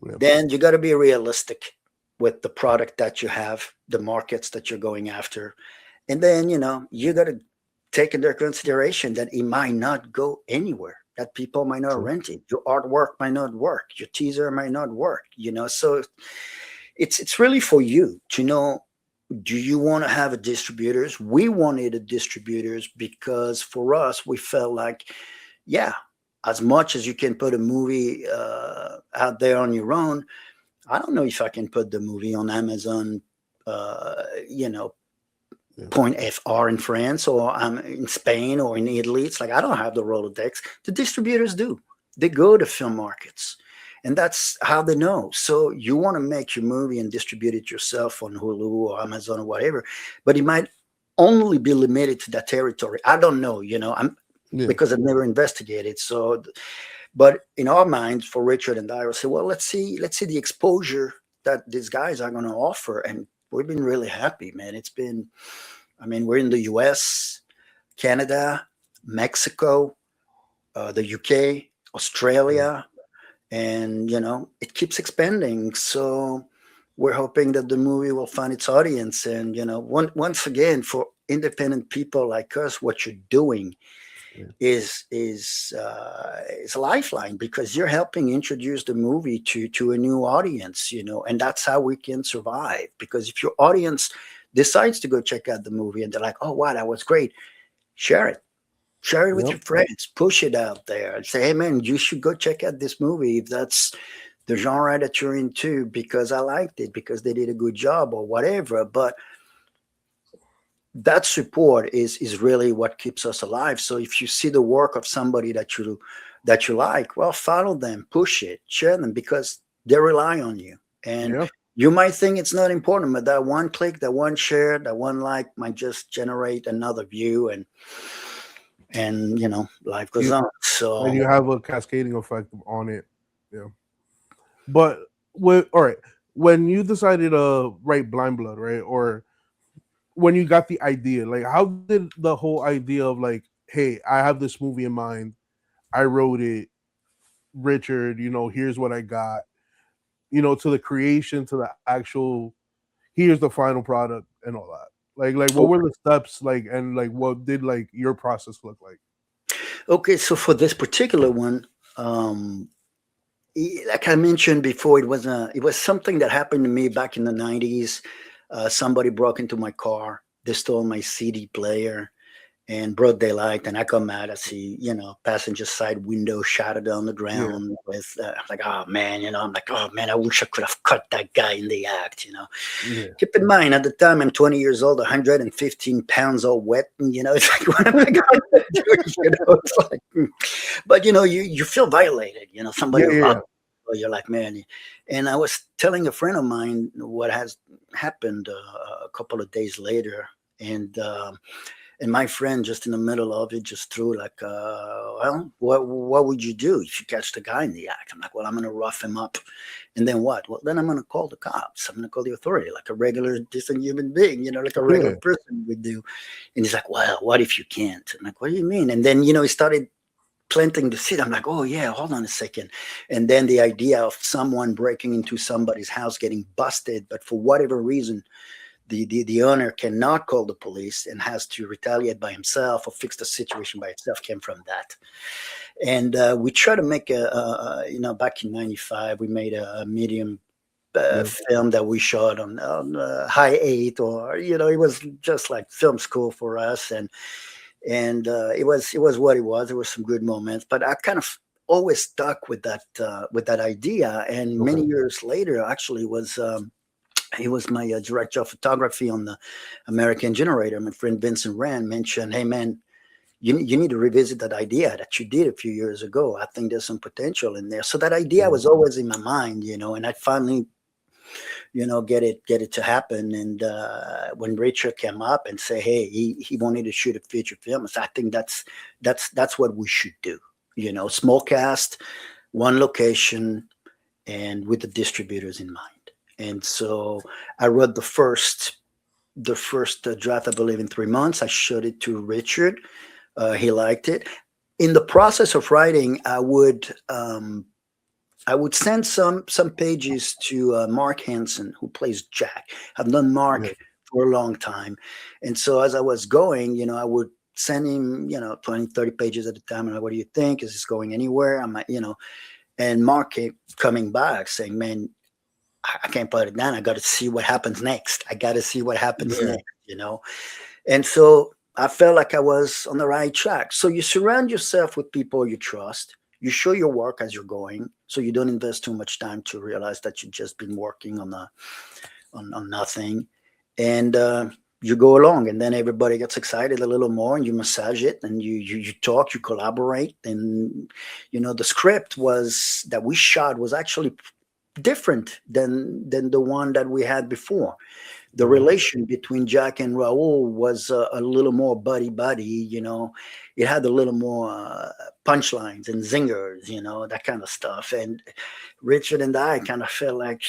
Speaker 1: Yeah.
Speaker 2: Then you got to be realistic with the product that you have, the markets that you're going after, and then you got to take into consideration that it might not go anywhere, that people might not
Speaker 1: True.
Speaker 2: rent it, your artwork might not work, your teaser might not work. So it's really for you to know, do you want to have a distributors? We wanted a distributors because for us we felt like, yeah, as much as you can put a movie out there on your own, I don't know if I can put the movie on Amazon, uh, you know
Speaker 1: Yeah.
Speaker 2: point FR in France, or I'm in Spain or in Italy. It's like I don't have the Rolodex. The distributors do. They go to film markets, and that's how they know. So you want to make your movie and distribute it yourself on Hulu or Amazon or whatever, but it might only be limited to that territory. I don't know. I'm
Speaker 1: Yeah.
Speaker 2: because I've never investigated. So, but in our minds, for Richard and I, we say, well, let's see the exposure that these guys are going to offer, and we've been really happy, man. I mean, we're in the US, Canada, Mexico, the UK,
Speaker 1: Yeah.
Speaker 2: Australia, and it keeps expanding. So we're hoping that the movie will find its audience. And once again, for independent people like us, what you're doing
Speaker 1: Yeah.
Speaker 2: is a lifeline, because you're helping introduce the movie to a new audience, and that's how we can survive. Because if your audience decides to go check out the movie and they're like, oh wow, that was great, share it. Share it with
Speaker 1: Yep.
Speaker 2: your friends, push it out there and say, hey man, you should go check out this movie if that's the genre that you're into, because I liked it, because they did a good job or whatever. But that support is really what keeps us alive. So if you see the work of somebody that you like, well, follow them, push it, share them, because they rely on you. And
Speaker 1: Yeah.
Speaker 2: you might think it's not important, but that one click, that one share, that one like might just generate another view, and life goes
Speaker 1: You
Speaker 2: on.
Speaker 1: and
Speaker 2: So
Speaker 1: you have a cascading effect on it. Yeah. But all right, when you decided to write Blind Blood, right? Or when you got the idea, like how did the whole idea of like, hey, I have this movie in mind, I wrote it, Richard, here's what I got, to the creation, to the actual, here's the final product and all that. Like what were the steps like, and like what did like your process look like?
Speaker 2: okay, so for this particular one, like I mentioned before, it was something that happened to me back in the 90s. Somebody broke into my car, they stole my CD player and broad daylight, and I come out, I see, passenger side window shattered on the
Speaker 1: Yeah.
Speaker 2: ground with, I'm like, oh man, I'm like, oh man, I wish I could have cut that guy in the act.
Speaker 1: Yeah.
Speaker 2: Keep in mind, at the time, I'm 20 years old, 115 pounds all wet, and it's like, what am I going to do? It's like, but you feel violated, somebody
Speaker 1: Yeah.
Speaker 2: robbed
Speaker 1: Yeah.
Speaker 2: you, you're like, man. And I was telling a friend of mine what has happened a couple of days later, and and my friend, just in the middle of it, just threw like, well, what would you do if you catch the guy in the act? I'm like, well, I'm going to rough him up. And then what? Well, then I'm going to call the cops. I'm going to call the authority, like a regular, decent human being, like a regular
Speaker 1: Yeah.
Speaker 2: person would do. And he's like, well, what if you can't? I'm like, what do you mean? And then, he started planting the seed. I'm like, oh, yeah, hold on a second. And then the idea of someone breaking into somebody's house, getting busted, but for whatever reason, the owner cannot call the police and has to retaliate by himself or fix the situation by itself came from that. And we try to make back in '95, we made a medium
Speaker 1: Yeah.
Speaker 2: film that we shot on high eight, or it was just like film school for us, and it was what it was. There were some good moments, but I kind of always stuck with that idea. And
Speaker 1: Okay.
Speaker 2: many years later, actually, he was my director of photography on the American Generator. My friend Vincent Rand mentioned, "Hey man, you need to revisit that idea that you did a few years ago. I think there's some potential in there." So that idea
Speaker 1: Yeah.
Speaker 2: was always in my mind, and I finally, get it to happen. And when Richard came up and say, "Hey, he wanted to shoot a feature film," I said, "I think that's what we should do. Small cast, one location, and with the distributors in mind." And so I wrote the first draft, I believe, in 3 months. I showed it to Richard. He liked it. In the process of writing, I would send some pages to Mark Hansen, who plays Jack. I've known
Speaker 1: Yeah.
Speaker 2: Mark for a long time, and so as I was going, I would send him 20, 30 pages at a time. And what do you think? Is this going anywhere? I might, and Mark kept coming back saying, "Man, I can't put it down. I got to see what happens next. I got to see what happens
Speaker 1: Yeah.
Speaker 2: next." And so I felt like I was on the right track. So you surround yourself with people you trust. You show your work as you're going, so you don't invest too much time to realize that you've just been working on nothing, and you go along, and then everybody gets excited a little more, and you massage it, and you talk, you collaborate, and the script was that we shot was actually different than the one that we had before. The
Speaker 1: Okay.
Speaker 2: relation between Jack and Raul was a little more buddy buddy. It had a little more punchlines and zingers, that kind of stuff. And Richard and I kind of felt like,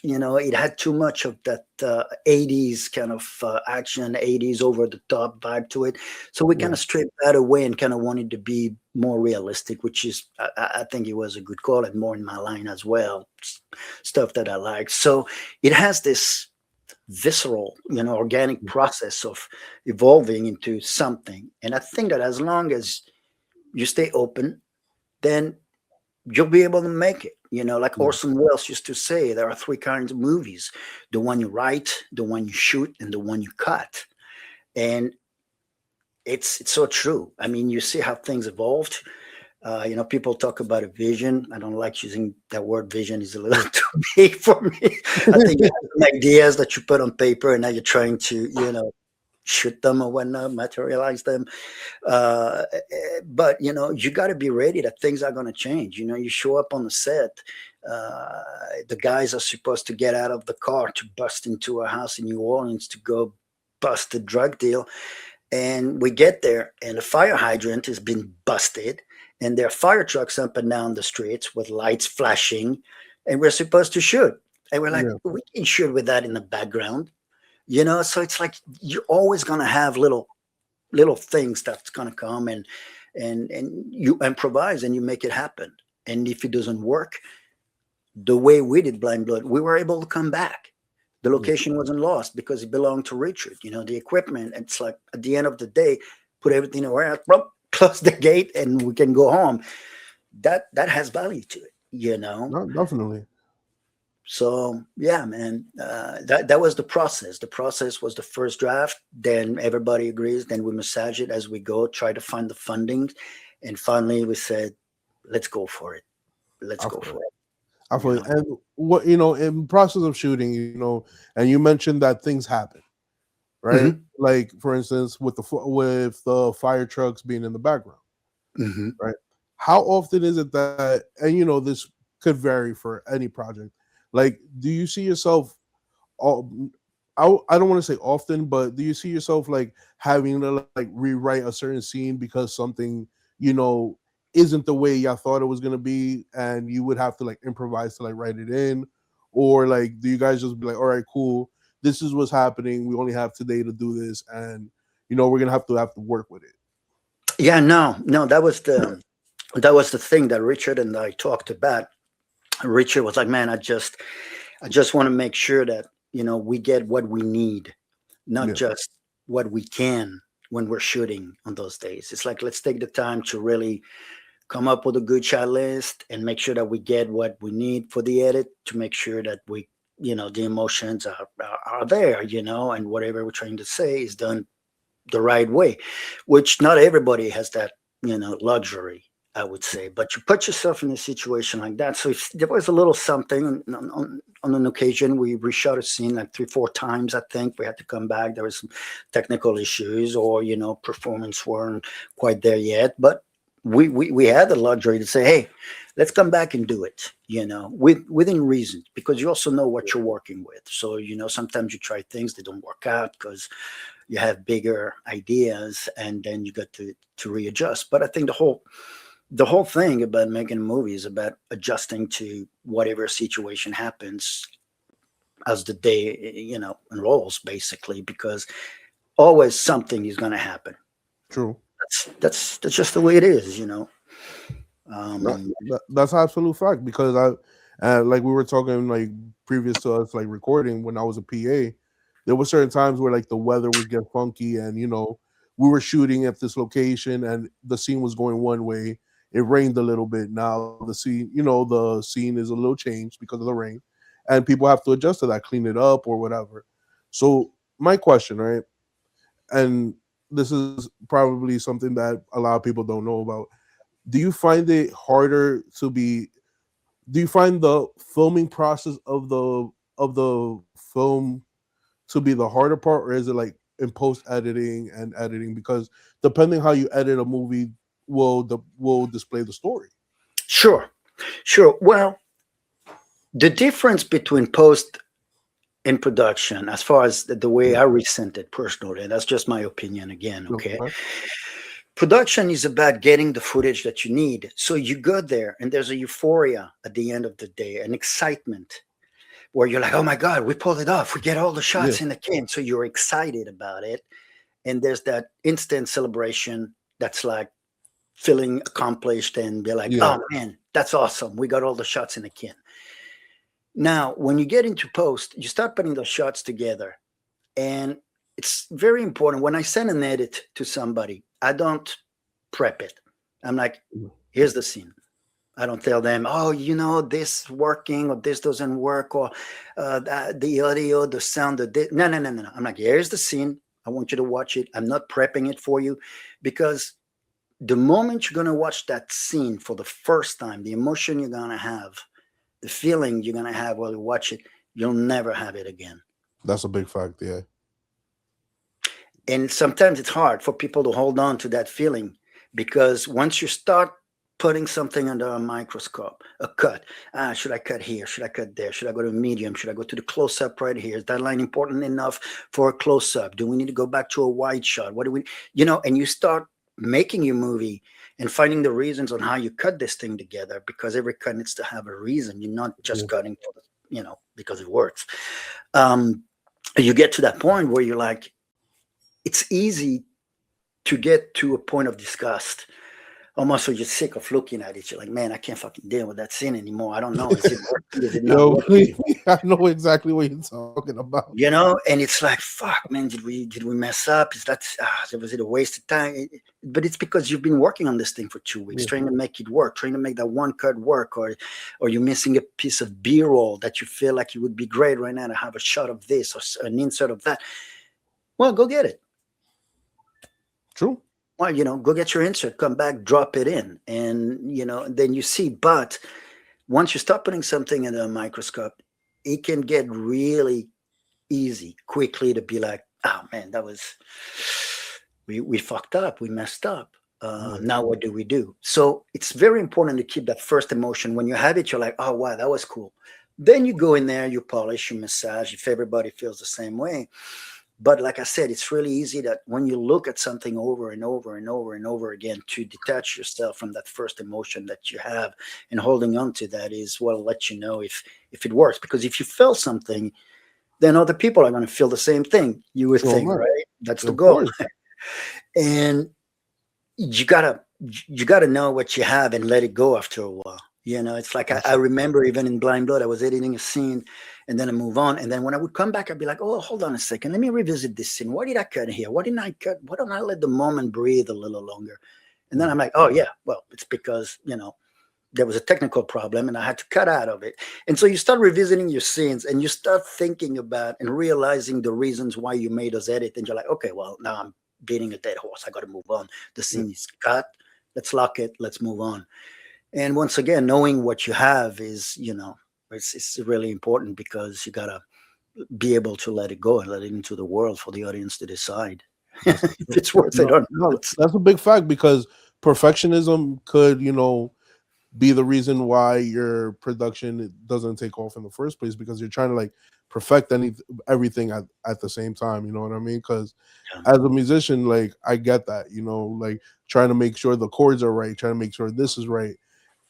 Speaker 2: it had too much of that 80s kind of action, 80s over the top vibe to it. So we
Speaker 1: Yeah.
Speaker 2: kind of stripped that away and kind of wanted to be more realistic, which is, I think it was a good call and more in my line as well. Stuff that I like. So it has this visceral, organic process of evolving into something. And I think that as long as you stay open, then you'll be able to make it. Like
Speaker 1: Yeah.
Speaker 2: Orson Welles used to say, there are three kinds of movies: the one you write, the one you shoot, and the one you cut. And it's so true. I mean, you see how things evolved. People talk about a vision. I don't like using that word vision; is a little too big for me. I think you have some ideas that you put on paper, and now you're trying to, shoot them or whatnot, materialize them. But you got to be ready that things are going to change. You show up on the set. Uh, the guys are supposed to get out of the car to bust into a house in New Orleans to go bust a drug deal, and we get there, and the fire hydrant has been busted, and there are fire trucks up and down the streets with lights flashing, and we're supposed to shoot. And we're like,
Speaker 1: Yeah.
Speaker 2: we can shoot with that in the background. So it's like you're always gonna have little things that's gonna come, and you improvise and you make it happen. And if it doesn't work, the way we did Blind Blood, we were able to come back. The
Speaker 1: Yeah.
Speaker 2: location wasn't lost because it belonged to Richard. The equipment. It's like at the end of the day, put everything away, close the gate, and we can go home. That has value to it.
Speaker 1: No, definitely.
Speaker 2: So yeah, man, that was the process. The process was the first draft. Then everybody agrees. Then we massage it as we go, try to find the funding, and finally we said, "Let's go for it. Let's
Speaker 1: I
Speaker 2: go
Speaker 1: feel
Speaker 2: for
Speaker 1: it.
Speaker 2: it."
Speaker 1: I
Speaker 2: You
Speaker 1: feel
Speaker 2: know.
Speaker 1: it. And what in process of shooting, and you mentioned that things happen, right?
Speaker 2: Hmm.
Speaker 1: Like for instance, with the fire trucks being in the background,
Speaker 2: Hmm.
Speaker 1: right? How often is it that, and this could vary for any project. Like, do you see yourself all I don't want to say often, but do you see yourself like having to like rewrite a certain scene because something, you know, isn't the way y'all thought it was gonna be and you would have to like improvise to like write it in? Or like do you guys just be like, all right, cool, this is what's happening. We only have today to do this and we're gonna have to work with it.
Speaker 2: Yeah, no, no, that was the thing that Richard and I talked about. Richard was like, "Man, I just want to make sure that we get what we need, not
Speaker 1: Yeah.
Speaker 2: just what we can when we're shooting on those days. It's like, let's take the time to really come up with a good shot list and make sure that we get what we need for the edit, to make sure that we, the emotions are there, and whatever we're trying to say is done the right way, which not everybody has that, luxury, I would say. But you put yourself in a situation like that. So if there was a little something on an occasion, we reshot a scene like 3, 4 times. I think we had to come back. There was some technical issues, or performance weren't quite there yet. But we had the luxury to say, hey, let's come back and do it. Within reason, because you also know what you're working with. So sometimes you try things that don't work out because you have bigger ideas, and then you got to readjust. But I think the whole thing about making a movie is about adjusting to whatever situation happens as the day unrolls, basically, because always something is going to happen.
Speaker 1: True.
Speaker 2: That's just the way it is.
Speaker 1: That,
Speaker 2: um
Speaker 1: that's absolute fact, because like we were talking, like previous to us like recording, when I was a PA, there were certain times where like the weather would get funky, and we were shooting at this location and the scene was going one way. It rained a little bit. Now the scene is a little changed because of the rain, and people have to adjust to that, clean it up or whatever. So my question, right, and this is probably something that a lot of people don't know about, do you find it harder to be do you find the filming process of the film to be the harder part, or is it like in post editing and editing? Because depending how you edit a movie will display the story.
Speaker 2: sure, sure. Well, the difference between post and production, as far as the way
Speaker 1: Yeah.
Speaker 2: I resent it personally, that's just my opinion again, okay?
Speaker 1: Okay.
Speaker 2: Production is about getting the footage that you need. So you go there and there's a euphoria at the end of the day, an excitement where you're like, oh my God, we pulled it off. We get all the
Speaker 1: Yeah.
Speaker 2: shots in the can. So you're excited about it. And there's that instant celebration that's like feeling accomplished, and they're like,
Speaker 1: Yeah.
Speaker 2: oh man, that's awesome. We got all the shots in the can. Now, when you get into post, you start putting those shots together. And it's very important. When I send an edit to somebody, I don't prep it. I'm like, here's the scene. I don't tell them, oh, this working or this doesn't work, or the audio, the sound. No, no, no, no, no. I'm like, here's the scene. I want you to watch it. I'm not prepping it for you, because the moment you're going to watch that scene for the first time, the emotion you're going to have, the feeling you're going to have while you watch it, you'll never have it again.
Speaker 1: That's a big fact. Yeah.
Speaker 2: And sometimes it's hard for people to hold on to that feeling, because once you start putting something under a microscope, a cut, should I cut here? Should I cut there? Should I go to medium? Should I go to the close up right here? Is that line important enough for a close up? Do we need to go back to a wide shot? What do we, and you start making your movie and finding the reasons on how you cut this thing together, because every cut needs to have a reason. You're not just
Speaker 1: Yeah.
Speaker 2: cutting for because it works. Um, you get to that point where you're like, it's easy to get to a point of disgust. Almost so you're sick of looking at it. You're like, man, I can't fucking deal with that scene anymore. I don't know. Is it working? Is it not
Speaker 1: Yo,
Speaker 2: working?
Speaker 1: I know exactly what you're talking about.
Speaker 2: And it's like, fuck, man, did we mess up? Is that was it a waste of time? But it's because you've been working on this thing for 2 weeks,
Speaker 1: Yeah.
Speaker 2: trying to make it work, trying to make that one cut work, or you're missing a piece of B-roll that you feel like it would be great right now to have a shot of this or an insert of that. Well, go get it.
Speaker 1: True.
Speaker 2: Well, go get your insert, come back, drop it in, and then you see. But once you start putting something in a microscope, it can get really easy quickly to be like, oh man, that was we fucked up, we messed up.
Speaker 1: Yeah.
Speaker 2: Now what do we do? So it's very important to keep that first emotion. When you have it, you're like, oh wow, that was cool. Then you go in there, you polish, you massage, if everybody feels the same way. But like I said, it's really easy that when you look at something over and over and over and over again, to detach yourself from that first emotion that you have, and holding on to that is what let you know if it works. Because if you feel something, then other people are going to feel the same thing. You would
Speaker 1: So am
Speaker 2: think,
Speaker 1: I.
Speaker 2: right? That's the
Speaker 1: Of
Speaker 2: goal.
Speaker 1: course.
Speaker 2: And you gotta know what you have and let it go after a while. It's like I
Speaker 1: Gotcha.
Speaker 2: remember even in Blind Blood, I was editing a scene and then I move on. And then when I would come back, I'd be like, oh, hold on a second. Let me revisit this scene. Why did I cut here? Why didn't I cut? Why don't I let the moment breathe a little longer? And then
Speaker 1: Mm.
Speaker 2: I'm like, oh, yeah, well, it's because, there was a technical problem and I had to cut out of it. And so you start revisiting your scenes and you start thinking about and realizing the reasons why you made those edits. And you're like, okay, well, now I'm beating a dead horse. I got to move on. The
Speaker 1: Yeah.
Speaker 2: scene is cut. Let's lock it. Let's move on. And once again, knowing what you have is, it's really important because you got to be able to let it go and let it into the world for the audience to decide
Speaker 1: That's
Speaker 2: if
Speaker 1: the truth.
Speaker 2: it's worth it
Speaker 1: No,
Speaker 2: or
Speaker 1: no,
Speaker 2: not.
Speaker 1: that's a big fact because perfectionism could, be the reason why your production doesn't take off in the first place because you're trying to like perfect everything at the same time. You know what I mean? Because
Speaker 2: Yeah.
Speaker 1: as a musician, like I get that, like trying to make sure the chords are right, trying to make sure this is right.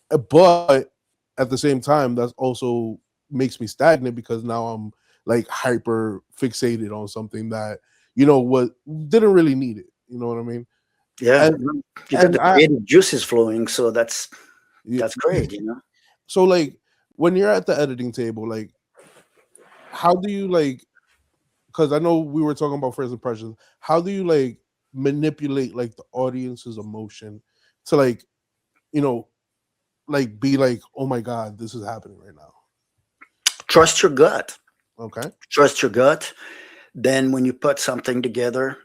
Speaker 1: But at the same time, that's also makes me stagnant because now I'm like hyper fixated on something that what didn't really need it. You know what I mean?
Speaker 2: Yeah.
Speaker 1: And
Speaker 2: You got
Speaker 1: and
Speaker 2: the
Speaker 1: I
Speaker 2: creative juices flowing. So that's
Speaker 1: yeah,
Speaker 2: that's great.
Speaker 1: so like when you're at the editing table, like how do you like? Because I know we were talking about first impressions. How do you like manipulate like the audience's emotion to like you know be like, oh my god, this is happening right now?
Speaker 2: Trust your gut.
Speaker 1: Okay.
Speaker 2: Trust your gut. Then when you put something together,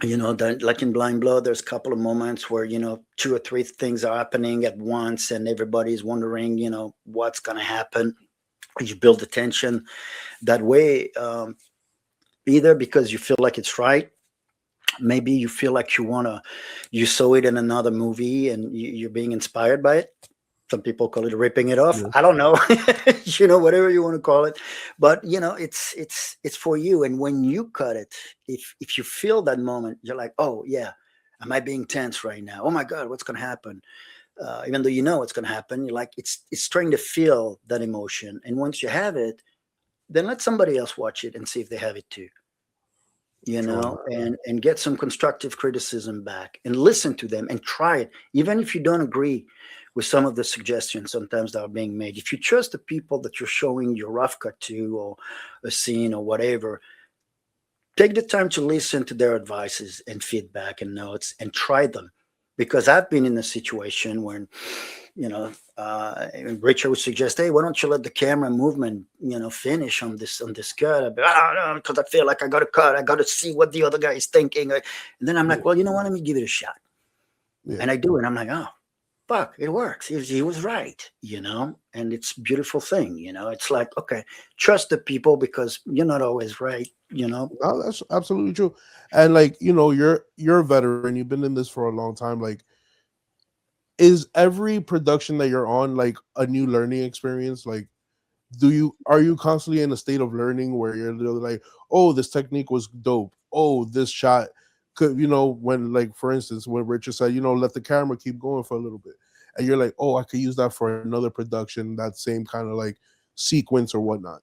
Speaker 2: that like in Blind Blood, there's a couple of moments where, two or three things are happening at once and everybody's wondering, what's going to happen. You build the tension that way, either because you feel like it's right. Maybe you feel like you saw it in another movie and you're being inspired by it. Some people call it ripping it off.
Speaker 1: Yeah.
Speaker 2: I don't know, whatever you want to call it. But it's for you. And when you cut it, if you feel that moment, you're like, oh yeah, am I being tense right now? Oh my God, what's going to happen? Even though you know what's going to happen, you're like, it's trying to feel that emotion. And once you have it, then let somebody else watch it and see if they have it too.
Speaker 1: True.
Speaker 2: And get some constructive criticism back and listen to them and try it, even if you don't agree with some of the suggestions sometimes that are being made. If you trust the people that you're showing your rough cut to, or a scene or whatever, take the time to listen to their advices and feedback and notes and try them. Because I've been in a situation when, you know, Richard would suggest, "Hey, why don't you let the camera movement, finish on this cut?" I'd be, no, because I feel like I got to cut. I got to see what the other guy is thinking. And then I'm
Speaker 1: Yeah.
Speaker 2: like, well, you know what? Let me give it a shot.
Speaker 1: Yeah.
Speaker 2: And I do it. I'm like, oh, fuck, it works. He was right, and it's a beautiful thing. It's like, okay, trust the people because you're not always right.
Speaker 1: No, that's absolutely true. And like, you're a veteran, you've been in this for a long time. Like, is every production that you're on like a new learning experience? Like, are you constantly in a state of learning where you're literally like, oh, this technique was dope. Oh, this shot could, when like for instance, when Richard said, let the camera keep going for a little bit. And you're like, oh, I could use that for another production, that same kind of like sequence or whatnot.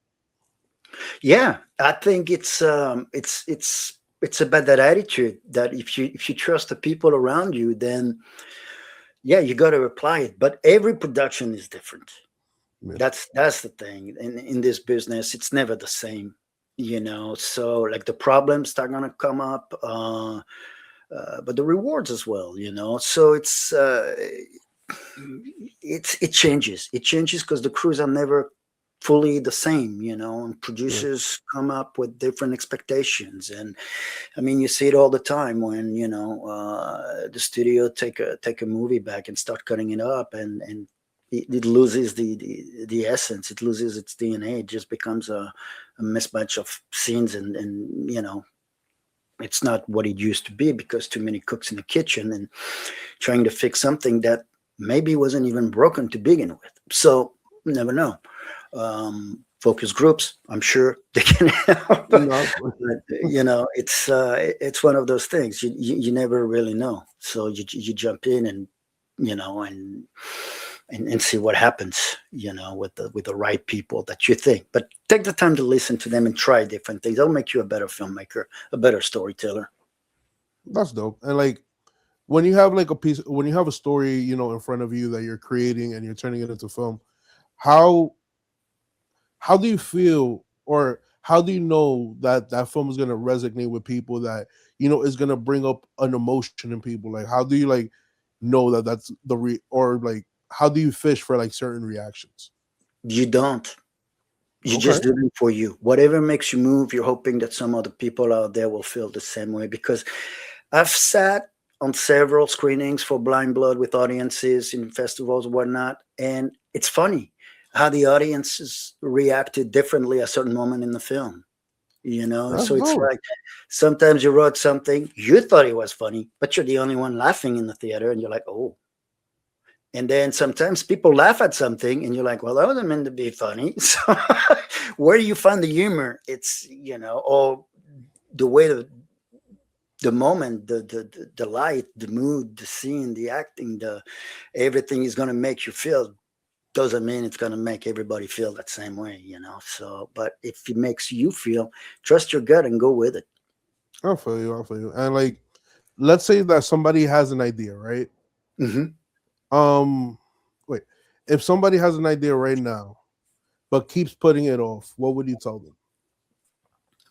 Speaker 2: Yeah, I think it's about that attitude that if you trust the people around you, then yeah, you got to apply it. But every production is different.
Speaker 1: Yeah.
Speaker 2: That's the thing. In this business, it's never the same. So like the problems that are gonna come up, but the rewards as well. So it changes. It changes because the crews are never fully the same, and
Speaker 1: Yeah.
Speaker 2: producers come up with different expectations. And I mean, you see it all the time when, the studio take a movie back and start cutting it up, and it loses the essence. It loses its DNA. It just becomes a mismatch of scenes, and it's not what it used to be because too many cooks in the kitchen and trying to fix something that maybe wasn't even broken to begin with. So you never know. Focus groups, I'm sure they can help. But
Speaker 1: No.
Speaker 2: it's one of those things you never really know. So you jump in and you know and see what happens. With the right people that you think. But take the time to listen to them and try different things. That'll make you a better filmmaker, a better storyteller.
Speaker 1: That's dope. And like when you have like a piece, when you have a story, in front of you that you're creating and you're turning it into film, how how do you feel, or how do you know that that film is going to resonate with people, that is going to bring up an emotion in people? Like, how do you like know that that's or like, how do you fish for like certain reactions?
Speaker 2: You don't. You
Speaker 1: Okay.
Speaker 2: just do it for you. Whatever makes you move, you're hoping that some other people out there will feel the same way. Because I've sat on several screenings for Blind Blood with audiences in festivals and whatnot, and it's funny how the audiences reacted differently at a certain moment in the film.
Speaker 1: That's
Speaker 2: So it's
Speaker 1: dope.
Speaker 2: like sometimes you wrote something, you thought it was funny, but you're the only one laughing in the theater, and you're like, oh. And then sometimes people laugh at something, and you're like, well, that wasn't meant to be funny. So where do you find the humor? It's, or the way the moment, the light, the mood, the scene, the acting, the everything is going to make you feel, doesn't mean it's going to make everybody feel that same way. So, but if it makes you feel, trust your gut and go with it.
Speaker 1: I feel you. I feel you. And like, let's say that somebody has an idea, right?
Speaker 2: Hmm.
Speaker 1: Um, Wait. If somebody has an idea right now but keeps putting it off, what would you tell them?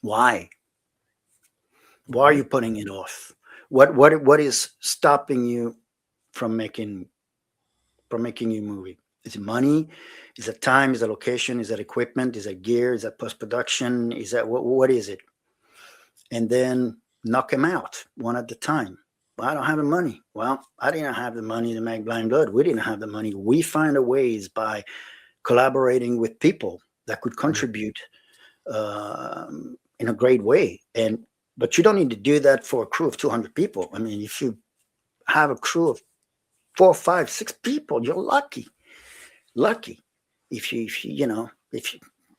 Speaker 2: Why? Why are
Speaker 1: Okay.
Speaker 2: you putting it off? What is stopping you from making your movie? Is it money? Is it time? Is it location? Is it equipment? Is it gear? Is that post production? Is that what is it? And then knock them out one at a time. Well, I don't have the money. Well, I didn't have the money to make Blind Blood. We didn't have the money. We find a ways by collaborating with people that could
Speaker 1: Mhm.
Speaker 2: contribute in a great way. But you don't need to do that for a crew of 200 people. I mean, if you have a crew of four, five, six people, you're lucky. If you,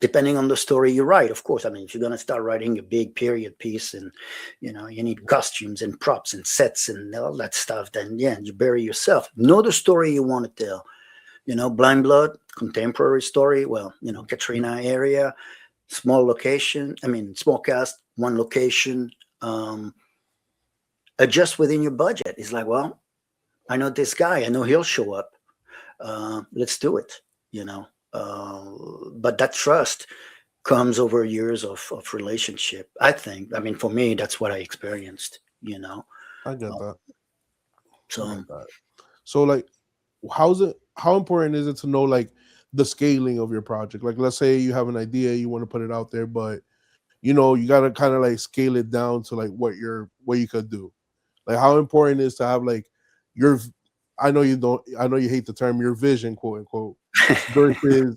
Speaker 2: depending on the story you write, of course. I mean, if you're going to start writing a big period piece, and you need costumes and props and sets and all that stuff, then yeah, you bury yourself. Know the story you want to tell. Blind Blood, contemporary story. Well, Katrina area, small location. I mean, small cast, one location. Um, Adjust within your budget. It's like, well, I know this guy. I know he'll show up. Let's do it. You know, but that trust comes over years of relationship. I think. I mean, for me, that's what I experienced.
Speaker 1: I get
Speaker 2: Uh,
Speaker 1: that. I
Speaker 2: so
Speaker 1: get that. So like, how important is it to know like the scaling of your project? Like, let's say you have an idea, you want to put it out there, but you got to kind of like scale it down to like what you could do. Like, how important is to have like your I know you don't, I know you hate the term, your vision, quote unquote, versus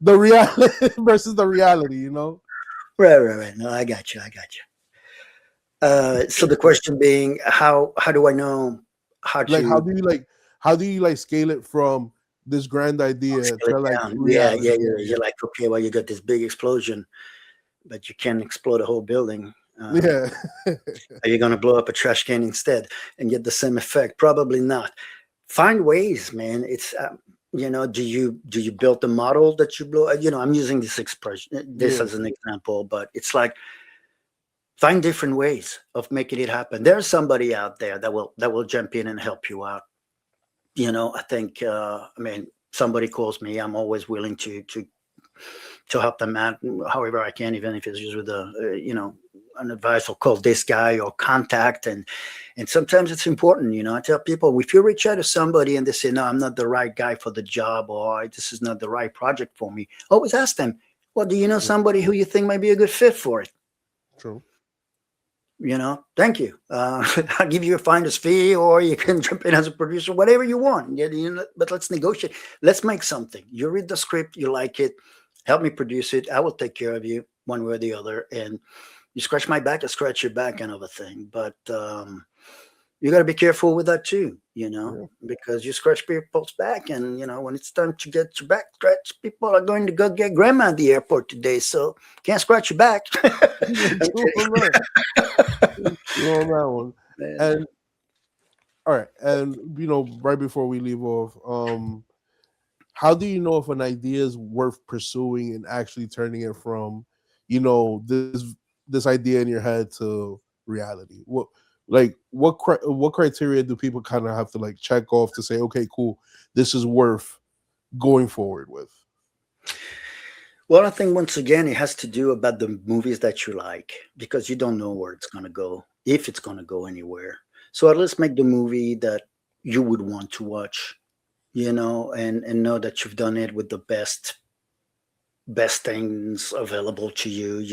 Speaker 1: the reality versus the reality.
Speaker 2: right. No, I got you. I got you. So the question being, how do I know how
Speaker 1: Like,
Speaker 2: to
Speaker 1: how do you like scale it from this grand idea
Speaker 2: scale
Speaker 1: to
Speaker 2: it
Speaker 1: like
Speaker 2: down? Yeah,
Speaker 1: reality?
Speaker 2: yeah.
Speaker 1: Yeah,
Speaker 2: You're like, okay, well, you got this big explosion, but you can't explode a whole building.
Speaker 1: yeah.
Speaker 2: Are you going to blow up a trash can instead and get the same effect? Probably not. Find ways, man. It's do you build the model that you blow? I'm using this expression, this
Speaker 1: Yeah.
Speaker 2: as an example, but it's like find different ways of making it happen. There's somebody out there that will jump in and help you out. I think. I mean, somebody calls me, I'm always willing to help them out however I can, even if it's just with an advice, or call this guy or contact. And sometimes it's important. I tell people, if you reach out to somebody and they say, no, I'm not the right guy for the job, or this is not the right project for me, always ask them, well, do you know
Speaker 1: Yeah.
Speaker 2: somebody who you think might be a good fit for it?
Speaker 1: True.
Speaker 2: Thank you. I'll give you a finder's fee, or you can jump in as a producer, whatever you want. But let's negotiate. Let's make something. You read the script, you like it, help me produce it. I will take care of you one way or the other. And you scratch my back, I scratch your back, kind of a thing. But you got to be careful with that too,
Speaker 1: Yeah.
Speaker 2: because you scratch people's back, and when it's time to get your back scratched, people are going to go get grandma at the airport today, so can't scratch your back. I'm
Speaker 1: True on that. True on that one.
Speaker 2: kidding.
Speaker 1: And all right, and right before we leave off, how do you know if an idea is worth pursuing and actually turning it from, this idea in your head to reality? Like what criteria do people kind of have to like check off to say, okay, cool, this is worth going forward with?
Speaker 2: Well, I think once again it has to do about the movies that you like because you don't know where it's gonna go, if it's gonna go anywhere. So at least make the movie that you would want to watch, and know that you've done it with the best things available to you.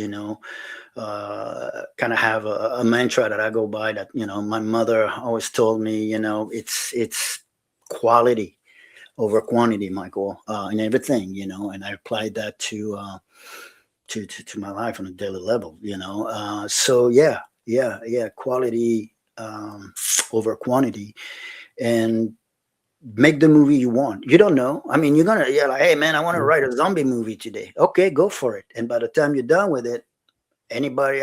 Speaker 2: Kind of have a mantra that I go by that my mother always told me. It's quality over quantity, Michael, in everything. And I applied that to my life on a daily level. So yeah, quality over quantity, and make the movie you want. You don't know. I mean, you're like, hey man, I want to
Speaker 1: Mhm.
Speaker 2: write a zombie movie today. Okay, go for it. And by the time you're done with it, everybody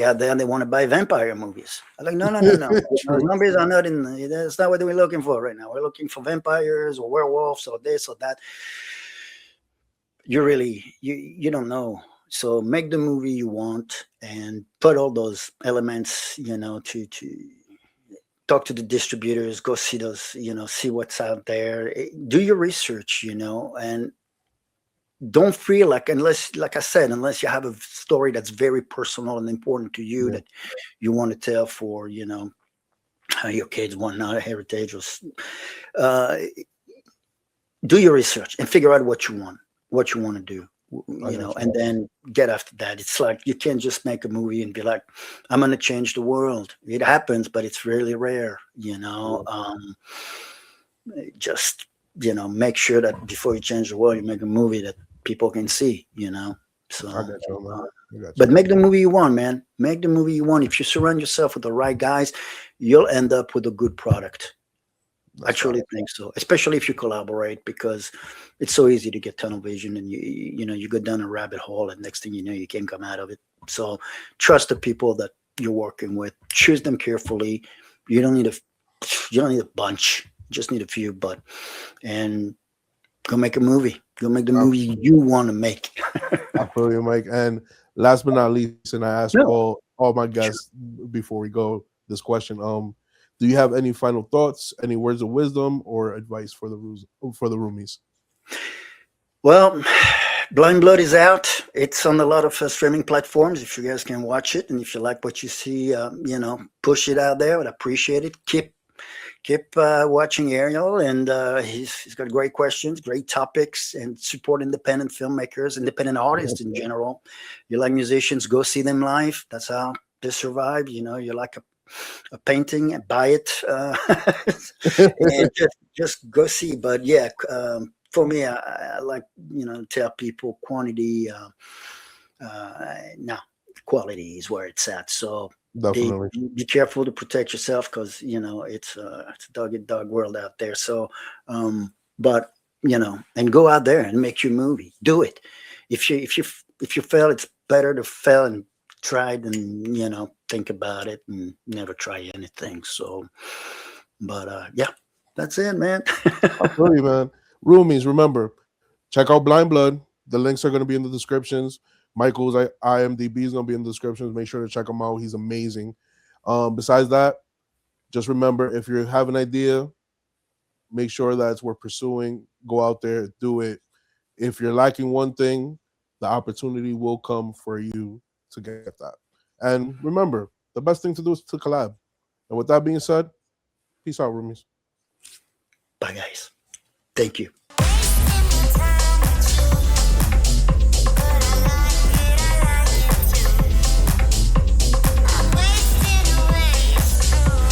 Speaker 2: out there, they want to buy vampire movies. I'm like, no, no, no, no.
Speaker 1: True.
Speaker 2: Zombies are not in. That's not what we're looking for right now. We're looking for vampires or werewolves or this or that. You don't know. So make the movie you want and put all those elements, to talk to the distributors, go see those, see what's out there. Do your research, and don't feel like, unless, like I said, unless you have a story that's very personal and important to you
Speaker 1: Yeah,
Speaker 2: that you want to tell for, how your kids want not a heritage or uh, do your research and figure out what you want to do,
Speaker 1: I got you.
Speaker 2: and then get after that. It's like you can't just make a movie and be like, I'm going to change the world. It happens, but it's really rare.
Speaker 1: Yeah,
Speaker 2: Just make sure that before you change the world, you make a movie that people can see.
Speaker 1: I
Speaker 2: So
Speaker 1: got you, man. I got
Speaker 2: but
Speaker 1: you.
Speaker 2: make the movie you want, man. Make the movie you want. If you surround yourself with the right guys, you'll end up with a good product. I
Speaker 1: That's
Speaker 2: truly
Speaker 1: fine.
Speaker 2: think so, especially if you collaborate, because it's so easy to get tunnel vision, and you go down a rabbit hole, and next thing you know, you can't come out of it. So trust the people that you're working with. Choose them carefully. You don't need a you don't need a bunch. You just need a few, but and go make a movie. Go make the
Speaker 1: I,
Speaker 2: movie you want to make.
Speaker 1: I feel you, Mike. And last but not least, and I ask
Speaker 2: No,
Speaker 1: all my
Speaker 2: sure.
Speaker 1: guests before we go this question, do you have any final thoughts, any words of wisdom or advice for the roomies?
Speaker 2: Well, Blind Blood is out. It's on a lot of streaming platforms. If you guys can watch it, and if you like what you see, push it out there. I'd appreciate it. Keep watching Ariel, and he's got great questions, great topics, and support independent filmmakers, independent artists in general. You like musicians, go see them live. That's how they survive. You like a painting, buy it, and just go see. But yeah, for me, I like tell people quantity. No, quality is where it's at. So be
Speaker 1: Definitely.
Speaker 2: be careful to protect yourself, because it's a dog eat dog world out there. So, but and go out there and make your movie. Do it. If you fail, it's better to fail and try than think about it and never try anything. So, but yeah, that's it, man.
Speaker 1: I feel you, man. Roomies, remember, check out Blind Blood. The links are going to be in the descriptions. Michael's IMDb is going to be in the descriptions. Make sure to check him out. He's amazing. Besides that, just remember, if you have an idea, make sure that it's worth pursuing. Go out there, do it. If you're lacking one thing, the opportunity will come for you to get that. And remember, the best thing to do is to collab. And with that being said, peace out, roomies.
Speaker 2: Bye, guys. Thank you.